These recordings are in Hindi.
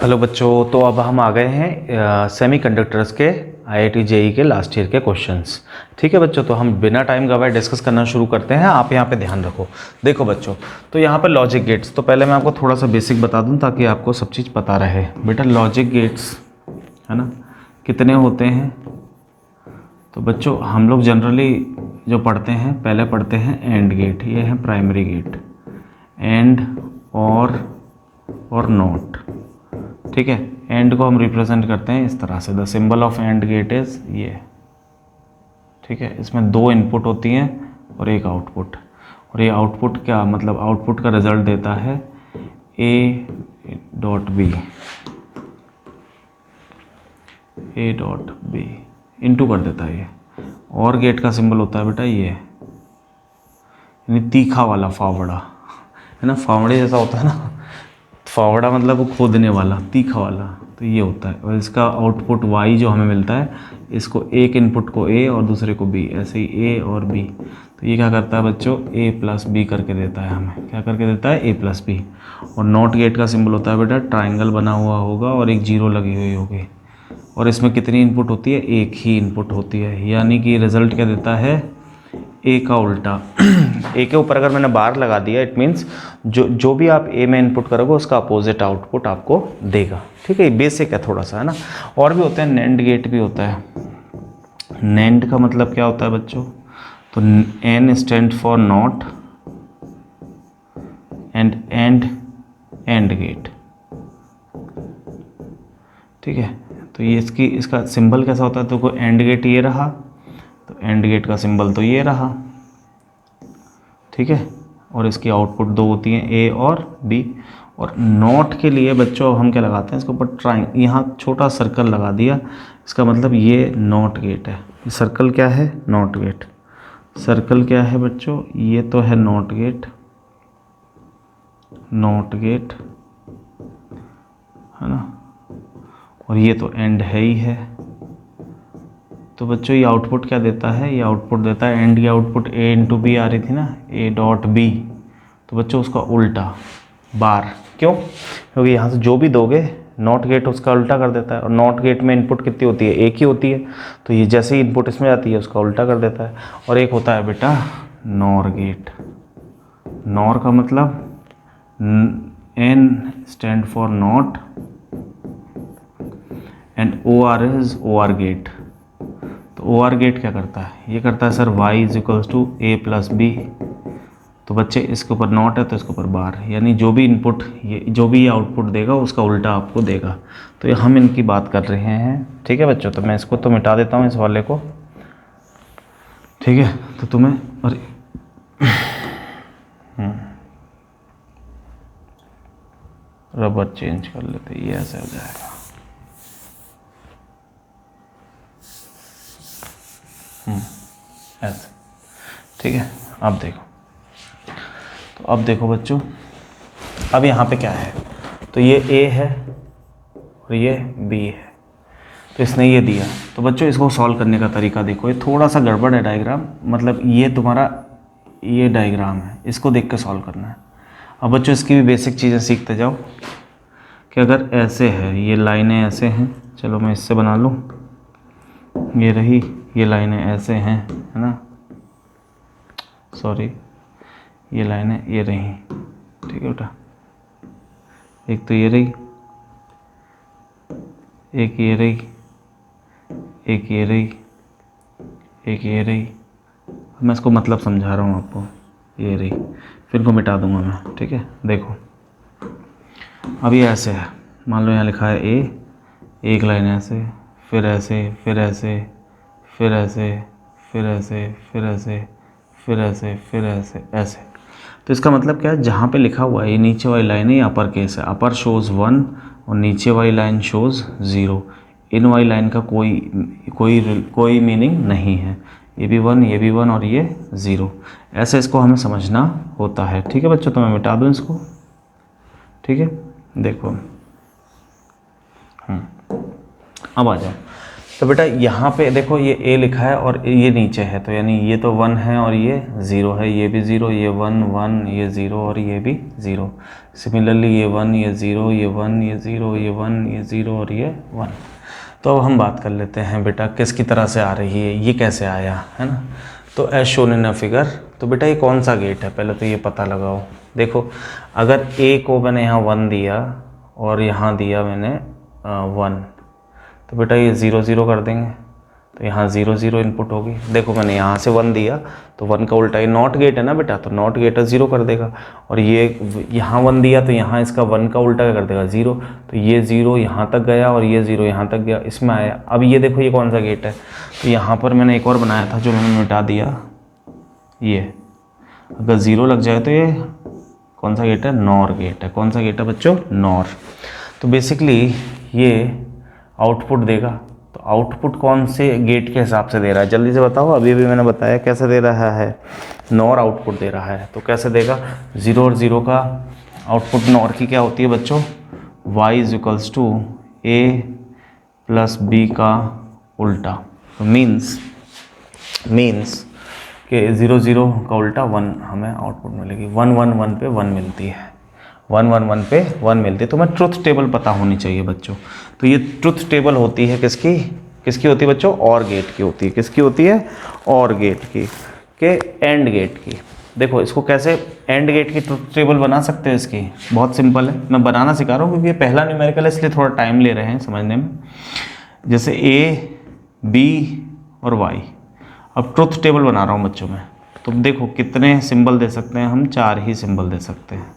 हेलो बच्चों, तो अब हम आ गए हैं सेमीकंडक्टर्स के आईआईटी जेईई के लास्ट ईयर के क्वेश्चंस। ठीक है बच्चों, तो हम बिना टाइम गवाए डिस्कस करना शुरू करते हैं। आप यहाँ पे ध्यान रखो। देखो बच्चों, तो यहाँ पर लॉजिक गेट्स, तो पहले मैं आपको थोड़ा सा बेसिक बता दूँ ताकि आपको सब चीज़ पता रहे। बेटा लॉजिक गेट्स है ना, कितने होते हैं? तो बच्चों हम लोग जनरली जो पढ़ते हैं, पहले पढ़ते हैं एंड गेट, ये है प्राइमरी गेट, एंड और नॉट। ठीक है, एंड को हम रिप्रेजेंट करते हैं इस तरह से, the symbol of and gate is ये। ठीक है, इसमें दो इनपुट होती हैं और एक आउटपुट, और ये आउटपुट क्या मतलब, आउटपुट का रिजल्ट देता है A dot B, A dot B into कर देता है ये। और गेट का सिंबल होता है बेटा ये, यानी तीखा वाला फावड़ा है ना, फावड़े जैसा होता है ना, फावड़ा मतलब वो खोदने वाला, तीखा वाला, तो ये होता है। और इसका आउटपुट y जो हमें मिलता है, इसको एक इनपुट को a और दूसरे को b, ऐसे ही a और b, तो ये क्या करता है बच्चों, a प्लस बी करके देता है हमें। क्या करके देता है? a plus B. और नॉट गेट का सिंबल होता है बेटा, ट्राइंगल बना हुआ होगा और एक जीरो लगी हुई होगी, और इसमें कितनी इनपुट होती है? एक ही इनपुट होती है, यानी कि रिजल्ट क्या देता है? ए का उल्टा। ए के ऊपर अगर मैंने बार लगा दिया, इट मीन्स जो भी आप ए में इनपुट करोगे उसका अपोजिट आउटपुट आपको देगा। ठीक है, बेसिक है थोड़ा सा है ना। और भी होते हैं, नैंड गेट भी होता है। नैंड का मतलब क्या होता है बच्चों? तो N stand for not and and gate. ठीक है, तो ये इसका सिंबल कैसा होता है? तो कोई एंड गेट ये रहा, तो एंड गेट का सिंबल तो ये रहा। ठीक है, और इसकी आउटपुट दो होती हैं, ए और बी। और नॉट के लिए बच्चों हम क्या लगाते हैं? इसके ऊपर यहाँ छोटा सर्कल लगा दिया, इसका मतलब ये नॉट गेट है। ये सर्कल क्या है? Not gate. सर्कल क्या है बच्चों? ये तो है नॉट गेट, नॉट गेट है ना, और ये तो एंड है ही है। तो बच्चों ये आउटपुट क्या देता है? ये आउटपुट देता है, एंड की आउटपुट ए इंटू बी आ रही थी ना, ए डॉट बी, तो बच्चों उसका उल्टा बार। क्यों? क्योंकि यहाँ से जो भी दोगे नॉट गेट उसका उल्टा कर देता है, और नॉट गेट में इनपुट कितनी होती है? एक ही होती है, तो ये जैसे ही इनपुट इसमें आती है उसका उल्टा कर देता है। और एक होता है बेटा नॉर गेट। नॉर का मतलब N stand for not and O R is O R gate. तो ओ आर गेट क्या करता है? ये करता है sir y is equals to A plus B. तो बच्चे इसके ऊपर नॉट है तो इसके ऊपर बार, यानी जो भी इनपुट ये जो भी आउटपुट देगा उसका उल्टा आपको देगा। तो ये हम इनकी बात कर रहे हैं। ठीक है बच्चों, तो मैं इसको तो मिटा देता हूँ इस वाले को। ठीक है, तो तुम्हें अरे रबर चेंज कर लेते, ये ऐसे हो जाएगा। ऐसे। ठीक है, अब देखो, तो अब देखो बच्चों, अब यहाँ पे क्या है? तो ये A है और ये B है, तो इसने ये दिया। तो बच्चों इसको सॉल्व करने का तरीका देखो, ये थोड़ा सा गड़बड़ है डायग्राम, मतलब ये तुम्हारा ये डायग्राम है, इसको देख के सॉल्व करना है। अब बच्चों इसकी भी बेसिक चीज़ें सीखते जाओ कि अगर ऐसे है, ये लाइनें ऐसे हैं, चलो मैं इससे बना लूँ, ये रही, ये लाइनें ऐसे हैं है ना, सॉरी ये लाइनें ये रही। ठीक है बेटा, एक तो ये रही, एक ये रही, एक ये रही, एक ये रही। मैं इसको मतलब समझा रहा हूँ आपको, ये रही, फिर इनको मिटा दूंगा मैं। ठीक है, देखो अब ये ऐसे है, मान लो यहाँ लिखा है ए, एक लाइन ऐसे, फिर ऐसे, फिर ऐसे, फिर ऐसे, फिर ऐसे, फिर ऐसे, फिर ऐसे, फिर ऐसे, ऐसे। तो इसका मतलब क्या है? जहाँ पे लिखा हुआ है ये नीचे वाली लाइन है, ये अपर केस है, अपर शोज़ 1 और नीचे वाली लाइन शोज़ 0। इन वाली लाइन का कोई मीनिंग नहीं है, ये भी 1, ये भी 1 और ये 0। ऐसे इसको हमें समझना होता है। ठीक है बच्चों, तो मैं मिटा दूँ इसको। ठीक है, देखो अब आ जाओ, तो बेटा यहाँ पे देखो ये ए लिखा है और ये नीचे है, तो यानी ये तो 1 है और ये 0 है, ये भी 0, ये 1 1, ये 0 और ये भी 0। सिमिलरली ये 1, ये 0, ये 1, ये 0, ये 1, ये 0 और ये 1। तो अब हम बात कर लेते हैं बेटा किसकी तरह से आ रही है, ये कैसे आया है ना। तो as shown in a figure, तो बेटा ये कौन सा गेट है पहले तो ये पता लगाओ। देखो अगर ए को मैंने यहाँ 1 दिया और यहाँ दिया मैंने 1, तो बेटा ये 0 0 कर देंगे, तो यहाँ 0 0 इनपुट होगी। देखो मैंने यहाँ से 1 दिया तो 1 का उल्टा, ये नॉट गेट है ना बेटा, तो नॉट गेट है 0 कर देगा। और ये यहाँ 1 दिया तो यहाँ इसका 1 का उल्टा क्या कर देगा 0, तो ये 0 यहाँ तक गया और ये 0 यहाँ तक गया, इसमें आया। अब ये देखो ये कौन सा गेट है, तो यहाँ पर मैंने एक और बनाया था जो मैंने मिटा दिया, ये अगर 0 लग जाए तो ये कौन सा गेट है, नॉर गेट है। कौन सा गेट है बच्चों, नॉर। तो बेसिकली ये आउटपुट देगा, तो आउटपुट कौन से गेट के हिसाब से दे रहा है जल्दी से बताओ। अभी भी मैंने बताया कैसे दे रहा है, नॉर आउटपुट दे रहा है। तो कैसे देगा, 0 और 0 का आउटपुट नॉर की क्या होती है बच्चों, y = a + b का उल्टा। तो मीन्स कि 0 0 का उल्टा 1 हमें आउटपुट मिलेगी। 1 1 1 पे 1 मिलती है, 1 1 1 पे 1 मिलती है। तो मैं ट्रुथ टेबल पता होनी चाहिए बच्चों। तो ये ट्रुथ टेबल होती है किसकी होती है बच्चों, और गेट की होती है। किसकी होती है, और गेट की, के एंड गेट की। देखो इसको कैसे एंड गेट की ट्रुथ टेबल बना सकते हैं, इसकी बहुत सिंपल है, मैं बनाना सिखा रहा हूँ क्योंकि ये पहला न्यूमेरिकल है इसलिए थोड़ा टाइम ले रहे हैं समझने में। जैसे ए बी और वाई, अब ट्रुथ टेबल बना रहा हूँ बच्चों में। तो देखो कितने सिंबल दे सकते हैं हम, 4 ही सिंबल दे सकते हैं।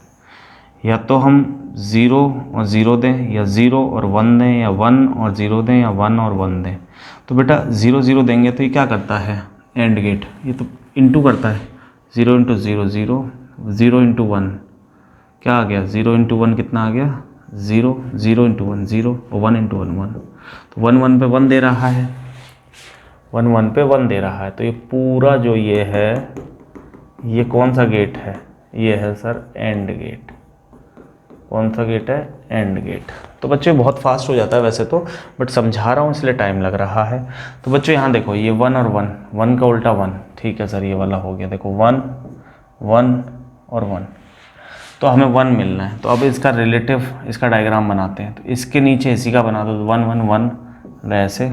या तो हम 0 और 0 दें, या 0 और 1 दें, या 1 और 0 दें, या 1 और 1 दें। तो बेटा 0 0 देंगे तो ये क्या करता है, एंड गेट, ये तो इंटू करता है। 0 × 0 0, 0 × 1 क्या आ गया, 0 × 1 कितना आ गया 0, 0 × 1 0 और 1 × 1 1। तो 1 1 पे 1 दे रहा है, 1 1 पे 1 दे रहा है। तो ये पूरा जो ये है, ये कौन सा गेट है, ये है सर एंड गेट। कौन सा गेट है, एंड गेट। तो बच्चों बहुत फास्ट हो जाता है वैसे तो, बट समझा रहा हूँ इसलिए टाइम लग रहा है। तो बच्चों यहाँ देखो ये 1 और 1, 1 का उल्टा 1, ठीक है सर ये वाला हो गया। देखो 1 1 और 1, तो हमें 1 मिलना है। तो अब इसका रिलेटिव, इसका डायग्राम बनाते हैं। तो इसके नीचे इसी का बना दो, 1 1 1 ऐसे,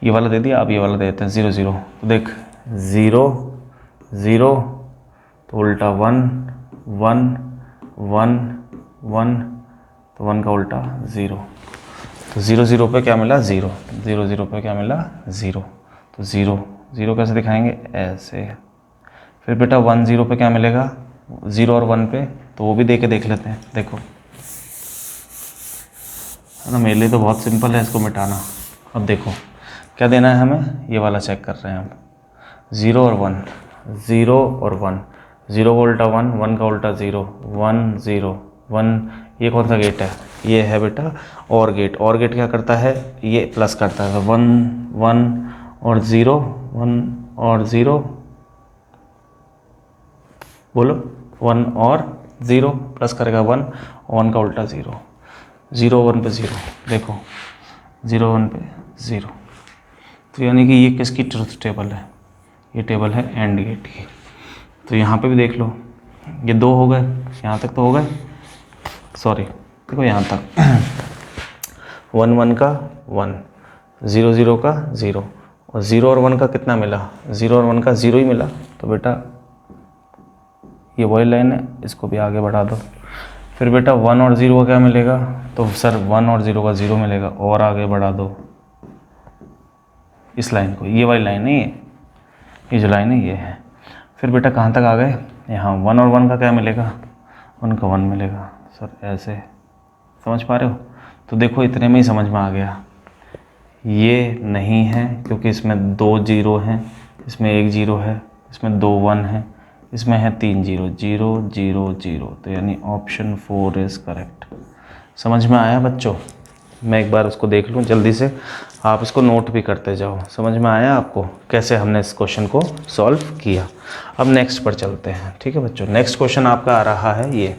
ये वाला दे दिया। अब ये वाला दे देते हैं 0 0। तो देख 0 0 तो उल्टा 1 1 1 1, तो 1 का उल्टा 0। तो 0 0 पे क्या मिला 0, 0 0 पे क्या मिला 0। तो 0 0 कैसे दिखाएंगे, ऐसे। फिर बेटा 1 0 पे क्या मिलेगा, 0 और 1 पे, तो वो भी दे के देख लेते हैं। देखो है ना, मेरे लिए तो बहुत सिंपल है इसको मिटाना। अब देखो क्या देना है हमें, ये वाला चेक कर रहे हैं हम। 0 और 1, 0 और 1, 0 का उल्टा 1, 1 का उल्टा 0, 1 0 1। ये कौन सा गेट है, ये है बेटा और गेट। और गेट क्या करता है, ये प्लस करता है। 1 1 और 0, 1 और 0, बोलो 1 और 0 प्लस करेगा 1, 1 का उल्टा 0, 0 1 पे 0। देखो 0 1 पे 0। तो यानी कि ये किसकी ट्रुथ टेबल है, ये टेबल है एंड गेट की। तो यहाँ पे भी देख लो, ये 2 हो गए, यहाँ तक तो हो गए, सॉरी देखो यहाँ तक 1 1 का 1, 0 0 का 0, और 0 और 1 का कितना मिला, 0 और 1 का 0 ही मिला। तो बेटा ये वही लाइन है, इसको भी आगे बढ़ा दो। फिर बेटा 1 और 0 का क्या मिलेगा, तो सर 1 और 0 का 0 मिलेगा, और आगे बढ़ा दो इस लाइन को। ये वाली लाइन नहीं है, ये जो लाइन है ये है। फिर बेटा कहाँ तक आ गए, यहाँ 1 और 1 का क्या मिलेगा, 1 का 1 मिलेगा। सर ऐसे समझ पा रहे हो। तो देखो इतने में ही समझ में आ गया। ये नहीं है क्योंकि इसमें 2 0 हैं, इसमें 1 0 है, इसमें 2 1 है, इसमें है 3 0, 0 0 0। तो यानी ऑप्शन 4 इज़ करेक्ट। समझ में आया बच्चों, मैं एक बार उसको देख लूँ जल्दी से, आप इसको नोट भी करते जाओ। समझ में आया आपको कैसे हमने इस क्वेश्चन को सॉल्व किया। अब नेक्स्ट पर चलते हैं, ठीक है बच्चों। नेक्स्ट क्वेश्चन आपका आ रहा है ये।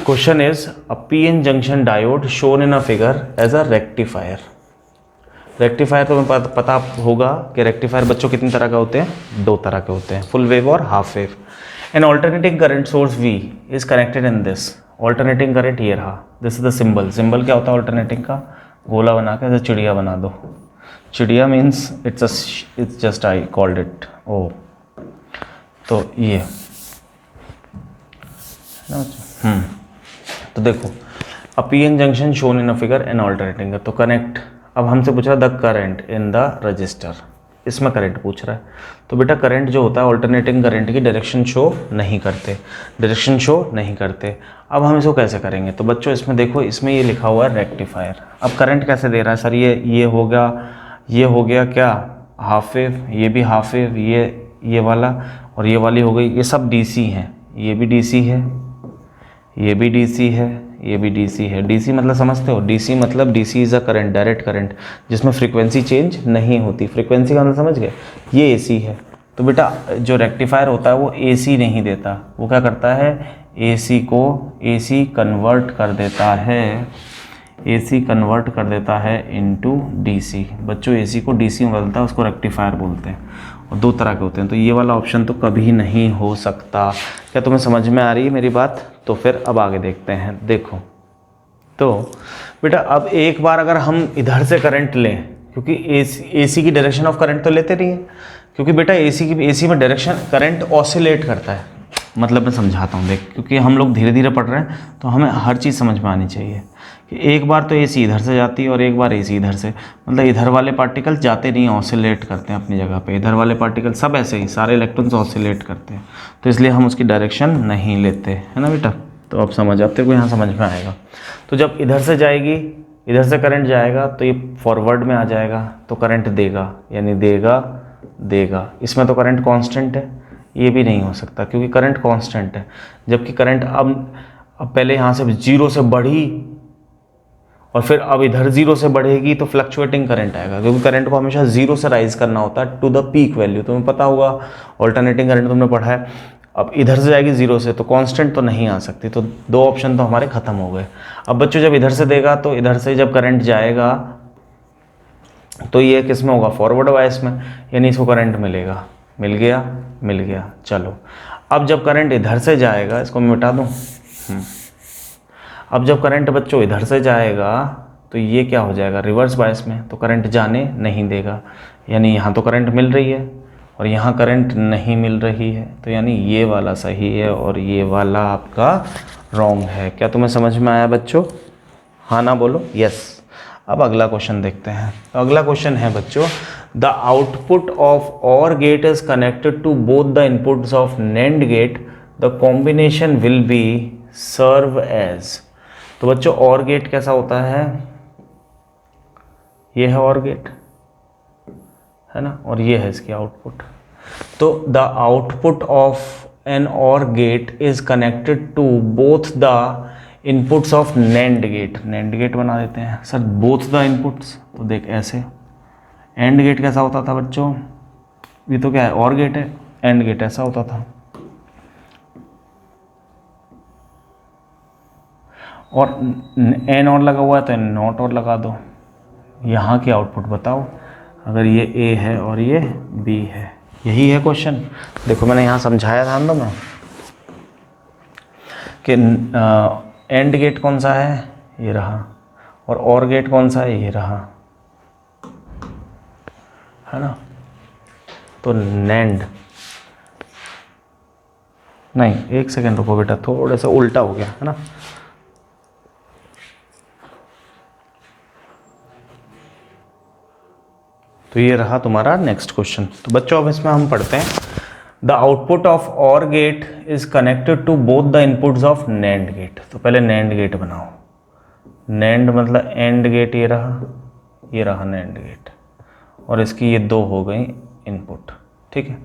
Question is a PN junction diode shown in a figure as a rectifier. Rectifier तो तुम्हें पता होगा कि रेक्टिफायर बच्चों कितनी तरह के होते हैं, 2 तरह के होते हैं, फुल वेव और half wave. An alternating current source V is connected in this. Alternating current ये रहा, this is the symbol. Symbol क्या होता है ऑल्टरनेटिंग का? गोला बना के ऐसे चिड़िया बना दो। चिड़िया means it's just I called it O. तो ये तो देखो a PN junction shown in a figure an alternating. तो कनेक्ट, अब हमसे पूछ रहा है the current in the resistor, इसमें करंट पूछ रहा है। तो बेटा करंट जो होता है ऑल्टरनेटिंग करंट की डायरेक्शन शो नहीं करते, डायरेक्शन शो नहीं करते। अब हम इसको कैसे करेंगे? तो बच्चों इसमें देखो, इसमें ये लिखा हुआ है रेक्टिफायर। अब करंट कैसे दे रहा है सर? ये हो गया क्या हाफ वेव, ये भी हाफ वेव, ये वाला और ये वाली हो गई, ये सब डीसी हैं। ये भी डीसी है, ये भी डीसी है, ये भी डीसी है। डीसी मतलब समझते हो? डीसी मतलब DC is a current, direct current, जिसमें फ्रीक्वेंसी चेंज नहीं होती। फ्रीक्वेंसी का मतलब समझ गए? ये एसी है। तो बेटा जो रेक्टिफायर होता है वो एसी नहीं देता, वो क्या करता है? एसी को एसी कन्वर्ट कर देता है, एसी कन्वर्ट कर देता है इनटू डीसी। बच्चों एसी को डीसी में बदलता है, उसको रेक्टिफायर बोलते हैं। और 2 तरह के होते हैं, तो ये वाला ऑप्शन तो कभी नहीं हो सकता। क्या तुम्हें समझ में आ रही है मेरी बात? तो फिर अब आगे देखते हैं। देखो तो बेटा अब एक बार अगर हम इधर से करंट लें, क्योंकि एसी की डायरेक्शन ऑफ करंट तो लेते नहीं है, क्योंकि बेटा एसी में डायरेक्शन करंट ऑसिलेट करता है। मतलब मैं समझाता हूँ देख, क्योंकि हम लोग धीरे धीरे पढ़ रहे हैं तो हमें हर चीज़ समझ में आनी चाहिए कि एक बार तो एसी इधर से जाती है और एक बार एसी इधर से, मतलब इधर वाले पार्टिकल जाते नहीं, ऑसिलेट करते हैं अपनी जगह पे। इधर वाले पार्टिकल सब ऐसे ही, सारे इलेक्ट्रॉन्स ऑसिलेट करते हैं, तो इसलिए हम उसकी डायरेक्शन नहीं लेते, है ना बेटा? तो आप समझ आते हो, यहाँ समझ में आएगा। तो जब इधर से जाएगी, इधर से करंट जाएगा तो ये फॉरवर्ड में आ जाएगा, तो करंट देगा, यानी देगा। इसमें तो करंट कांस्टेंट है, ये भी नहीं हो सकता क्योंकि करंट कांस्टेंट है। जबकि करंट अब पहले यहाँ से 0 से बढ़ी और फिर अब इधर 0 से बढ़ेगी तो फ्लक्चुएटिंग करंट आएगा, क्योंकि करंट को हमेशा 0 से राइज करना होता है टू द पीक वैल्यू। तुम्हें पता होगा, ऑल्टरनेटिंग करंट तुमने पढ़ा है। अब इधर से जाएगी 0 से तो कांस्टेंट तो नहीं आ सकती, तो 2 ऑप्शन तो हमारे खत्म हो गए। अब बच्चों जब इधर से देगा तो इधर से जब करंट जाएगा तो ये किस में होगा? फॉरवर्ड वाइस में, यानी इसको करंट मिलेगा। मिल गया। चलो अब जब करंट इधर से जाएगा, इसको मैं मिटा दूँ। अब जब करंट बच्चों इधर से जाएगा तो ये क्या हो जाएगा? रिवर्स बायस में, तो करंट जाने नहीं देगा। यानी यहाँ तो करंट मिल रही है और यहाँ करंट नहीं मिल रही है, तो यानी ये वाला सही है और ये वाला आपका रॉन्ग है। क्या तुम्हें समझ में आया बच्चों? हाँ ना बोलो यस। अब अगला क्वेश्चन देखते हैं। तो अगला क्वेश्चन है बच्चों, the output of OR gate is connected to both the inputs of NAND gate, the combination will be serve as. तो बच्चों OR गेट कैसा होता है? ये है OR गेट, है ना, और ये है इसकी आउटपुट। तो the output of an OR gate is connected to both the inputs of NAND gate. NAND gate बना देते हैं सर, बोथ द इनपुट्स। तो देख ऐसे, AND गेट कैसा होता था बच्चों? ये तो क्या है? OR गेट है। AND गेट ऐसा होता था, और N और लगा हुआ है तो N0 और लगा दो। यहाँ की आउटपुट बताओ, अगर ये A है और ये B है। यही है क्वेश्चन। देखो मैंने यहाँ समझाया, ध्यान दो मैं, कि AND गेट कौन सा है? ये रहा। और OR गेट कौन सा है? ये रहा, है ना। तो NAND नहीं, एक सेकेंड रुको बेटा, थोड़ा सा उल्टा हो गया, है ना। तो ये रहा तुम्हारा नेक्स्ट क्वेश्चन। तो बच्चों अब इसमें हम पढ़ते हैं, the output of OR gate is connected to both the inputs of NAND gate. तो पहले NAND गेट बनाओ। NAND मतलब AND गेट, ये रहा NAND गेट, और इसकी ये 2 हो गई इनपुट, ठीक है।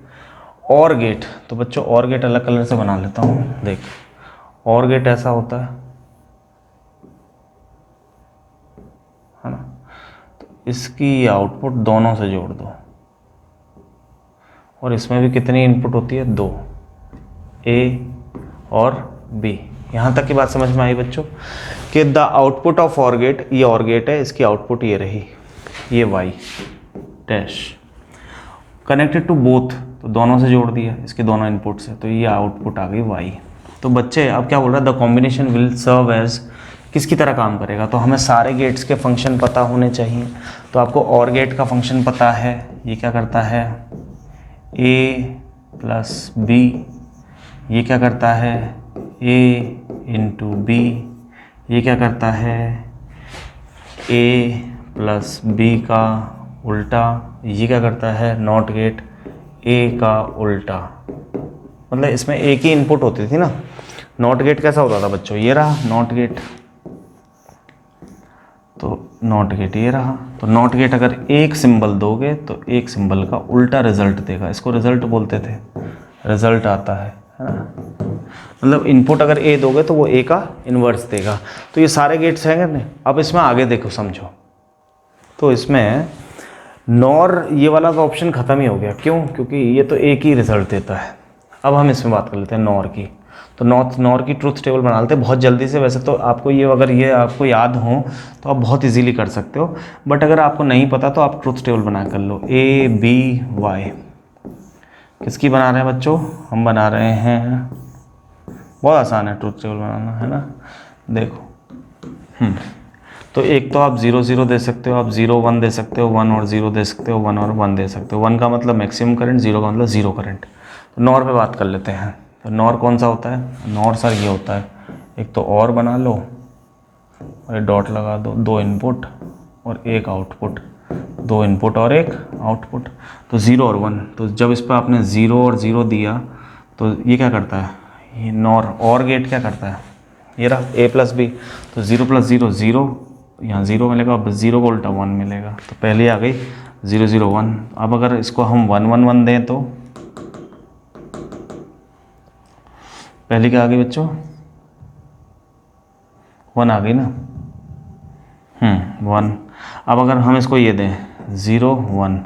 OR गेट, तो बच्चों OR गेट अलग कलर से बना लेता हूँ। देख OR गेट ऐसा होता है ना। इसकी आउटपुट दोनों से जोड़ दो, और इसमें भी कितनी इनपुट होती है? 2, A और B। यहाँ तक की बात समझ में आई बच्चों, कि the output of OR gate, ये OR गेट है, इसकी आउटपुट ये रही, ये y dash connected to both, तो दोनों से जोड़ दिया इसके दोनों इनपुट से, तो ये आउटपुट आ गई y। तो बच्चे अब क्या बोल रहा है, the combination will serve as, किसकी तरह काम करेगा, तो हमें सारे गेट्स के फंक्शन पता होने चाहिए। तो आपको और गेट का फंक्शन पता है, ये क्या करता है a प्लस बी, ये क्या करता है a इंटू बी, ये क्या करता है a प्लस बी का उल्टा, ये क्या करता है नॉट गेट a का उल्टा। मतलब इसमें एक ही इनपुट होती थी ना। नॉट गेट कैसा होता था बच्चों, ये रहा नॉट गेट, तो नॉट गेट ये रहा। तो नॉट गेट अगर एक सिंबल दोगे तो एक सिंबल का उल्टा रिजल्ट देगा, इसको रिजल्ट बोलते थे, रिजल्ट आता है ना। मतलब इनपुट अगर ए दोगे तो वो ए का इन्वर्स देगा। तो ये सारे गेट्स हैं ना। अब इसमें आगे देखो समझो, तो इसमें नॉर ये वाला का ऑप्शन ख़त्म ही हो गया, क्यों, क्योंकि ये तो एक ही रिजल्ट देता है। अब हम इसमें बात कर लेते हैं नॉर की। तो नॉर की ट्रूथ टेबल बना लेते हैं बहुत जल्दी से। वैसे तो आपको ये, अगर ये आपको याद हो तो आप बहुत इजीली कर सकते हो, बट अगर आपको नहीं पता तो आप ट्रूथ टेबल बना कर लो। ए बी वाई किसकी बना रहे हैं बच्चों, हम बना रहे हैं, बहुत आसान है ट्रूथ टेबल बनाना, है ना। देखो तो एक तो आप 0 0 दे सकते हो, आप 0 1 दे सकते हो, 1 और 0 दे सकते हो, 1 और 1 दे सकते हो। 1 का मतलब मैक्सिमम करंट, 0 का मतलब ज़ीरो करंट। तो नॉर पे बात कर लेते हैं। तो नॉर कौन सा होता है, नॉर सर ये होता है, एक तो और बना लो और डॉट लगा दो, 2 इनपुट और 1 आउटपुट, 2 इनपुट और 1 आउटपुट, तो 0 और 1। तो जब इस पर आपने 0 और 0 दिया तो ये क्या करता है, ये नॉर और गेट क्या करता है, ये रहा a प्लस बी, तो 0 प्लस 0 0, यहाँ 0 मिलेगा, अब 0 को उल्टा 1 मिलेगा, तो पहले आ गई 0 0 1। अब अगर इसको हम 1 1 1 दें तो पहले क्या आ गई बच्चों, 1 आ गई ना, 1। अब अगर हम इसको ये दें 0 1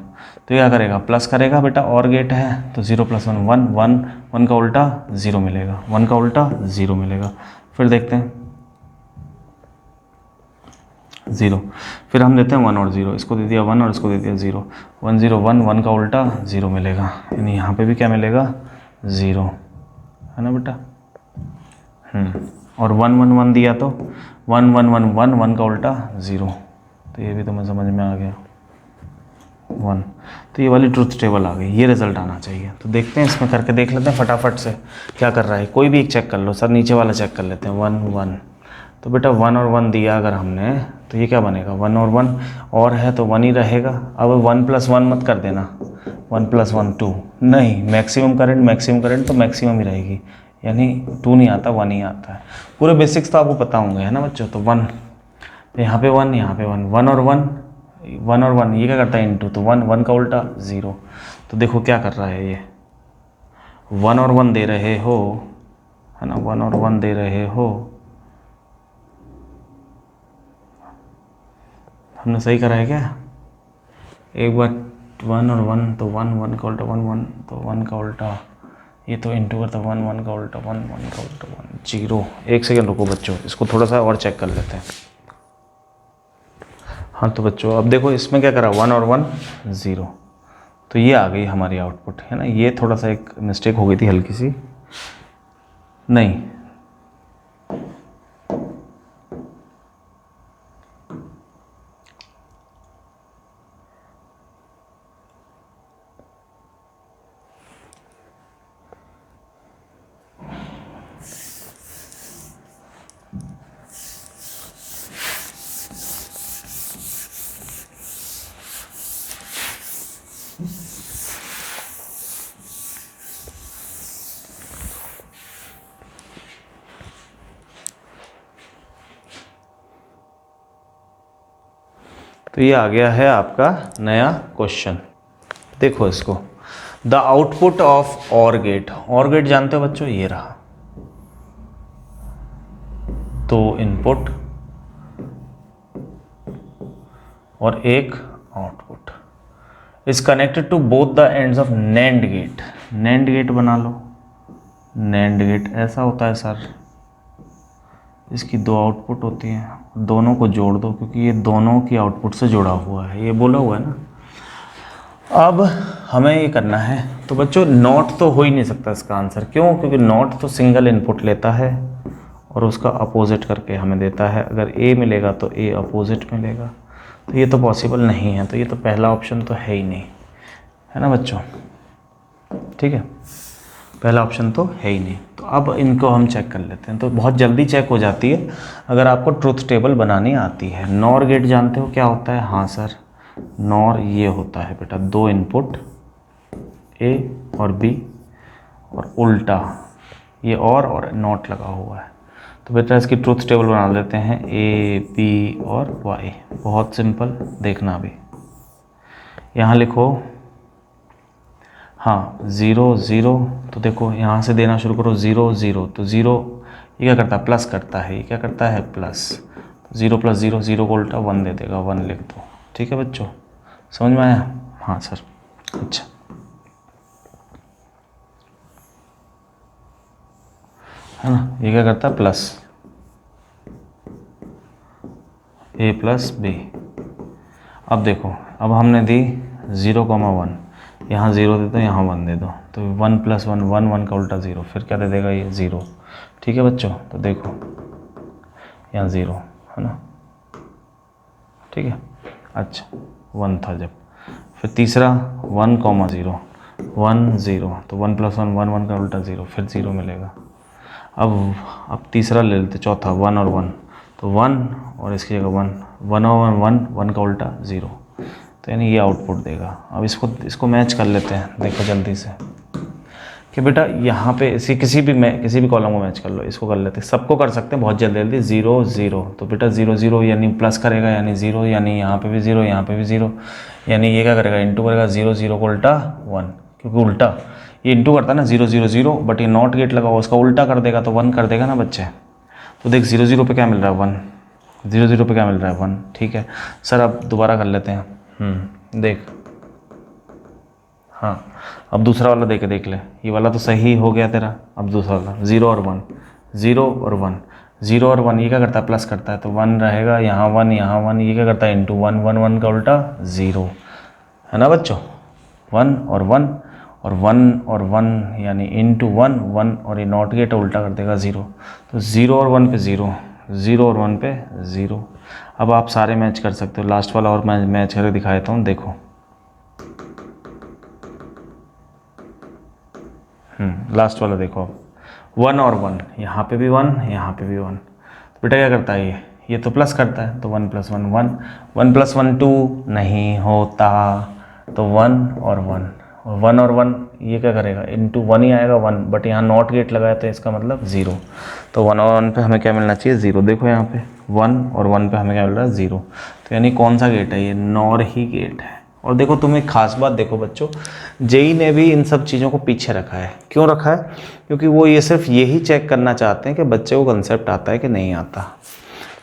तो क्या करेगा, प्लस करेगा बेटा, और गेट है तो 0 प्लस 1 1 1, 1 का उल्टा 0 मिलेगा, 1 का उल्टा 0 मिलेगा। फिर देखते हैं 0, फिर हम देते हैं 1 और 0, इसको दे दिया 1 और इसको दे दिया 0, 1 0 1, 1 का उल्टा 0 मिलेगा, यानी यहाँ पे भी क्या मिलेगा 0, है ना बेटा। और 1 1 1 दिया तो 1 1 1 1, 1 का उल्टा 0, तो ये भी तुम्हें समझ में आ गया 1। तो ये वाली ट्रूथ टेबल आ गई, ये रिजल्ट आना चाहिए। तो देखते हैं इसमें करके देख लेते हैं फटाफट से क्या कर रहा है, कोई भी एक चेक कर लो, सर नीचे वाला चेक कर लेते हैं 1 1। तो बेटा 1 और 1 दिया अगर हमने तो ये क्या बनेगा, 1 और 1 और है तो 1 ही रहेगा। अब 1 प्लस 1 मत कर देना, 1 प्लस 1 2 नहीं, मैक्सिमम करंट तो मैक्सिमम ही रहेगी, यानी 2 नहीं आता 1 ही आता है। पूरे बेसिक्स तो आपको पता होंगे, है ना बच्चों। तो 1, तो यहाँ पे 1, यहाँ पे 1, 1 और 1 ये क्या करता है इनटू, तो 1 1 का उल्टा 0। तो देखो क्या कर रहा है ये, 1 और 1 दे रहे हो, है ना, 1 और 1 दे रहे हो, हमने सही करा है क्या, एक बार 1 और 1 तो 1 1 का उल्टा 1 1, तो 1 का उल्टा ये तो इंटू करता 1 1 का उल्टा 1 1 का उल्टा 1 0। एक सेकेंड रुको बच्चों, इसको थोड़ा सा और चेक कर लेते हैं। हाँ तो बच्चों अब देखो इसमें क्या करा, 1 और 1 0, तो ये आ गई हमारी आउटपुट, है ना। ये थोड़ा सा एक मिस्टेक हो गई थी हल्की सी, नहीं तो ये आ गया है आपका नया क्वेश्चन। देखो इसको, the output of OR gate जानते हो बच्चों, ये रहा, तो इनपुट और एक output is connected to both the ends of NAND gate. NAND gate बना लो, नैंड गेट ऐसा होता है सर, इसकी 2 आउटपुट होती हैं दोनों को जोड़ दो, क्योंकि ये दोनों की आउटपुट से जुड़ा हुआ है, ये बोला हुआ है ना। अब हमें ये करना है, तो बच्चों नॉट तो हो ही नहीं सकता इसका आंसर, क्यों? क्योंकि नॉट तो सिंगल इनपुट लेता है और उसका अपोजिट करके हमें देता है। अगर ए मिलेगा तो ए अपोजिट मिलेगा, तो ये तो पॉसिबल नहीं है, तो ये तो पहला ऑप्शन तो है ही नहीं, है ना बच्चों? ठीक है, पहला ऑप्शन तो है ही नहीं। तो अब इनको हम चेक कर लेते हैं, तो बहुत जल्दी चेक हो जाती है अगर आपको ट्रुथ टेबल बनानी आती है। नॉर गेट जानते हो क्या होता है? हाँ सर, नॉर ये होता है बेटा, दो इनपुट ए और बी और उल्टा ये और नॉट लगा हुआ है। तो बेटा इसकी ट्रुथ टेबल बना लेते हैं, ए बी और वाई। बहुत सिंपल, देखना भी यहाँ लिखो। हाँ 0 0, तो देखो यहाँ से देना शुरू करो, 0 0, तो 0 ये क्या करता है? प्लस करता है, ये क्या करता है? प्लस। 0 + 0, 0 को उल्टा 1 दे देगा, 1 लिख दो। ठीक है बच्चों, समझ में आया? हाँ सर, अच्छा। है ना, ये क्या करता है? Plus, a + b। अब देखो, अब हमने दी 0, 1, यहाँ 0 दे दो, यहाँ 1 दे दो, तो 1 + 1 1, 1 का उल्टा 0, फिर क्या दे देगा? ये 0। ठीक है बच्चों, तो देखो यहाँ 0 है ना, ठीक है। अच्छा 1 था जब, फिर तीसरा 1, 0 1 0, तो 1 + 1 1, 1 का उल्टा 0, फिर 0 मिलेगा। अब तीसरा ले लेते, चौथा 1 और 1, तो 1 और इसकी जगह 1, 1 और 1, 1 का उल्टा 0, तो यानी ये आउटपुट देगा। अब इसको मैच कर लेते हैं, देखो जल्दी से कि बेटा यहाँ पे किसी भी कॉलम को मैच कर लो। इसको कर लेते हैं, सबको कर सकते हैं बहुत जल्दी 0 0, तो बेटा 0 0 यानी प्लस करेगा, यानी 0, यानी यहाँ पे भी 0, यहाँ पे भी 0, यानी ये क्या करेगा? इंटू करेगा 0 0 को उल्टा 1, क्योंकि उल्टा ये इंटू करता है ना 0 0 0, बट ये नॉट गेट लगा हुआ, उसका उल्टा कर देगा तो 1 कर देगा ना बच्चे। तो देख 0 0 पे क्या मिल रहा है? 1। 0 0 पे क्या मिल रहा है? 1। ठीक है सर, अब दोबारा कर लेते हैं। देख, हाँ अब दूसरा वाला देख ले, ये वाला तो सही हो गया तेरा। अब दूसरा वाला 0 और 1, 0 और 1, 0 और 1, ये क्या करता है? प्लस करता है, तो 1 रहेगा, यहाँ 1, यहाँ 1, ये क्या करता है? इंटू 1 1 1 का उल्टा 0, है ना बच्चों? 1 और 1 और 1 और 1 यानी इंटू 1 1, और ये नॉट गेट उल्टा कर देगा 0, तो 0 और 1 पे 0, 0 और 1 पे 0। अब आप सारे मैच कर सकते हो, लास्ट वाला और मैं मैच करके दिखा देता हूँ, देखो। लास्ट वाला देखो, 1 और 1, यहाँ पे भी 1, यहाँ पे भी 1, तो बेटा क्या करता है? ये तो प्लस करता है, तो 1 + 1 1, 1 + 1 2 नहीं होता, तो 1 और 1, और 1 और 1 ये क्या करेगा? इंटू 1 ही आएगा 1, बट यहाँ नॉट गेट लगाया तो इसका मतलब 0, तो 1 और 1 पे हमें क्या मिलना चाहिए? 0। देखो यहाँ पे 1 और 1 पे हमें क्या मिल रहा है? 0। तो यानी कौन सा गेट है? ये नॉर ही गेट है। और देखो तुम एक खास बात देखो बच्चों, जेई ने भी इन सब चीज़ों को पीछे रखा है। क्यों रखा है? क्योंकि वो ये सिर्फ यही चेक करना चाहते हैं कि बच्चे को कंसेप्ट आता है कि नहीं आता।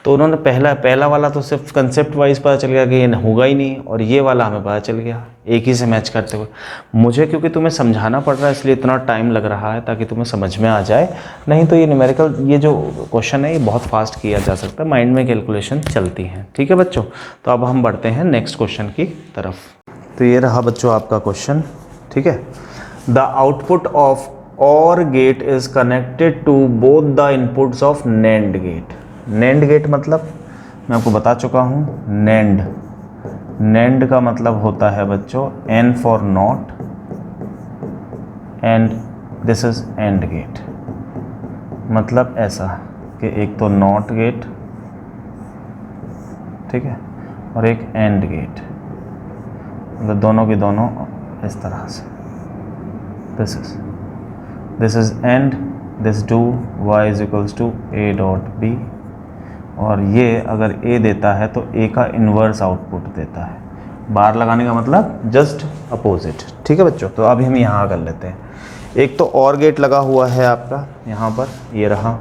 तो उन्होंने पहला वाला तो सिर्फ कंसेप्ट वाइज पता चल गया कि ये होगा ही नहीं, और ये वाला हमें पता चल गया एक ही से मैच करते हुए। मुझे क्योंकि तुम्हें समझाना पड़ रहा है इसलिए इतना टाइम लग रहा है, ताकि तुम्हें समझ में आ जाए, नहीं तो ये न्यूमेरिकल ये जो क्वेश्चन है ये बहुत फास्ट किया जा सकता है, माइंड में कैलकुलेशन चलती है। ठीक है बच्चों, तो अब हम बढ़ते हैं नेक्स्ट क्वेश्चन की तरफ। तो ये रहा बच्चों आपका क्वेश्चन, ठीक है। The output of OR gate is connected to both the inputs of NAND gate. NAND gate मतलब मैं आपको बता चुका हूँ, NAND का मतलब होता है बच्चों N for not, and this is AND gate. मतलब ऐसा कि एक तो नॉट गेट, ठीक है, और एक AND गेट, मतलब दोनों की दोनों इस तरह से, this is AND, this do y is equals to a dot b, और ये अगर a देता है तो a का इन्वर्स आउटपुट देता है। बार लगाने का मतलब जस्ट अपोजिट। ठीक है बच्चों, तो अभी हम यहाँ कर लेते हैं। एक तो OR गेट लगा हुआ है आपका यहाँ पर, ये रहा,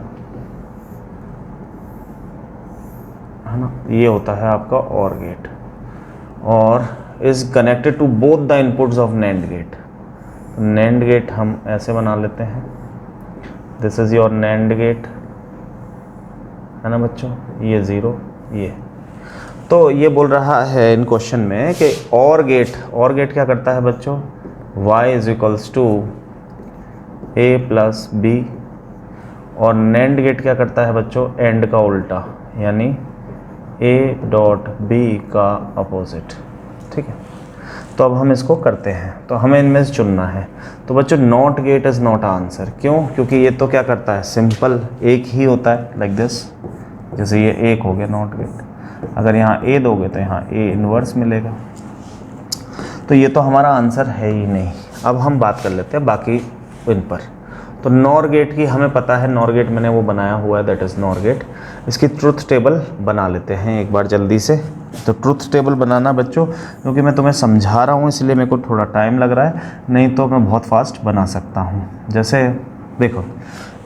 है ना, ये होता है आपका OR गेट, और is connected to both the inputs of NAND gate. NAND gate हम ऐसे बना लेते हैं, this is your NAND gate, है ना बच्चों, ये 0 ये तो ये बोल रहा है इन क्वेश्चन में कि और गेट क्या करता है बच्चों, y is equals to A plus B, और नैंड गेट क्या करता है बच्चों, एंड का उल्टा, यानी ए डॉट बी का अपोजिट। ठीक है, तो अब हम इसको करते हैं, तो हमें इनमें से चुनना है। तो बच्चों not get is not answer, क्यों? क्योंकि ये तो क्या करता है, सिंपल एक ही होता है, लाइक दिस, जैसे ये एक हो गया नॉट गेट। अगर यहाँ ए दोगे तो यहाँ ए इन्वर्स मिलेगा, तो ये तो हमारा आंसर है ही नहीं। अब हम बात कर लेते हैं बाकी इन पर। तो नॉर गेट की हमें पता है, नॉर गेट मैंने वो बनाया हुआ है, दैट इज़ नॉर गेट। इसकी ट्रुथ टेबल बना लेते हैं एक बार जल्दी से। तो ट्रुथ टेबल बनाना बच्चों, क्योंकि मैं तुम्हें समझा रहा हूँ इसलिए मेरे को थोड़ा टाइम लग रहा है, नहीं तो मैं बहुत फास्ट बना सकता हूँ। जैसे देखो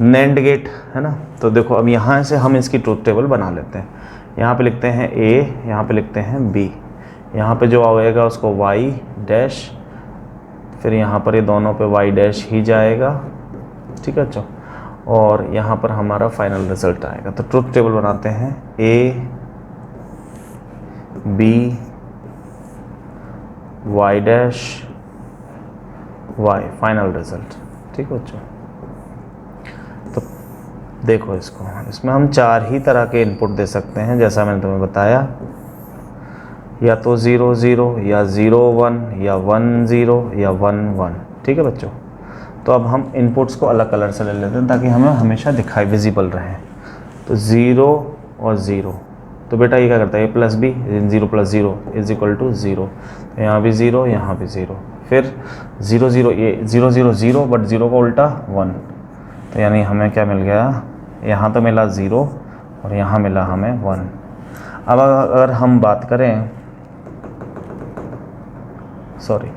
नैंड गेट है ना, तो देखो अब यहाँ से हम इसकी ट्रुथ टेबल बना लेते हैं। यहाँ पे लिखते हैं ए, यहाँ पे लिखते हैं बी, यहाँ पे जो आएगा उसको वाई डैश, फिर यहाँ पर ये दोनों पे वाई डैश ही जाएगा। ठीक है बच्चों, और यहाँ पर हमारा फाइनल रिजल्ट आएगा। तो ट्रुथ टेबल बनाते हैं, A B Y dash Y, final result. ठीक है बच्चों, तो देखो इसमें हम 4 ही तरह के इनपुट दे सकते हैं, जैसा मैंने तुम्हें बताया, या तो 0 0, या 0 1, या 1 0, या 1 1। ठीक है बच्चों, तो अब हम इनपुट्स को अलग कलर से ले लेते हैं ताकि हमें हमेशा दिखाई विजिबल रहे। तो 0 और 0, तो बेटा ये क्या करता है, A plus B, 0 plus 0 is equal to 0, तो यहाँ भी 0, यहाँ भी 0, फिर 0 0, ये 0 0 0, बट 0 का उल्टा 1, तो यानी हमें क्या मिल गया, यहाँ तो मिला 0 और यहाँ मिला हमें 1। अब अगर हम बात करें, सॉरी,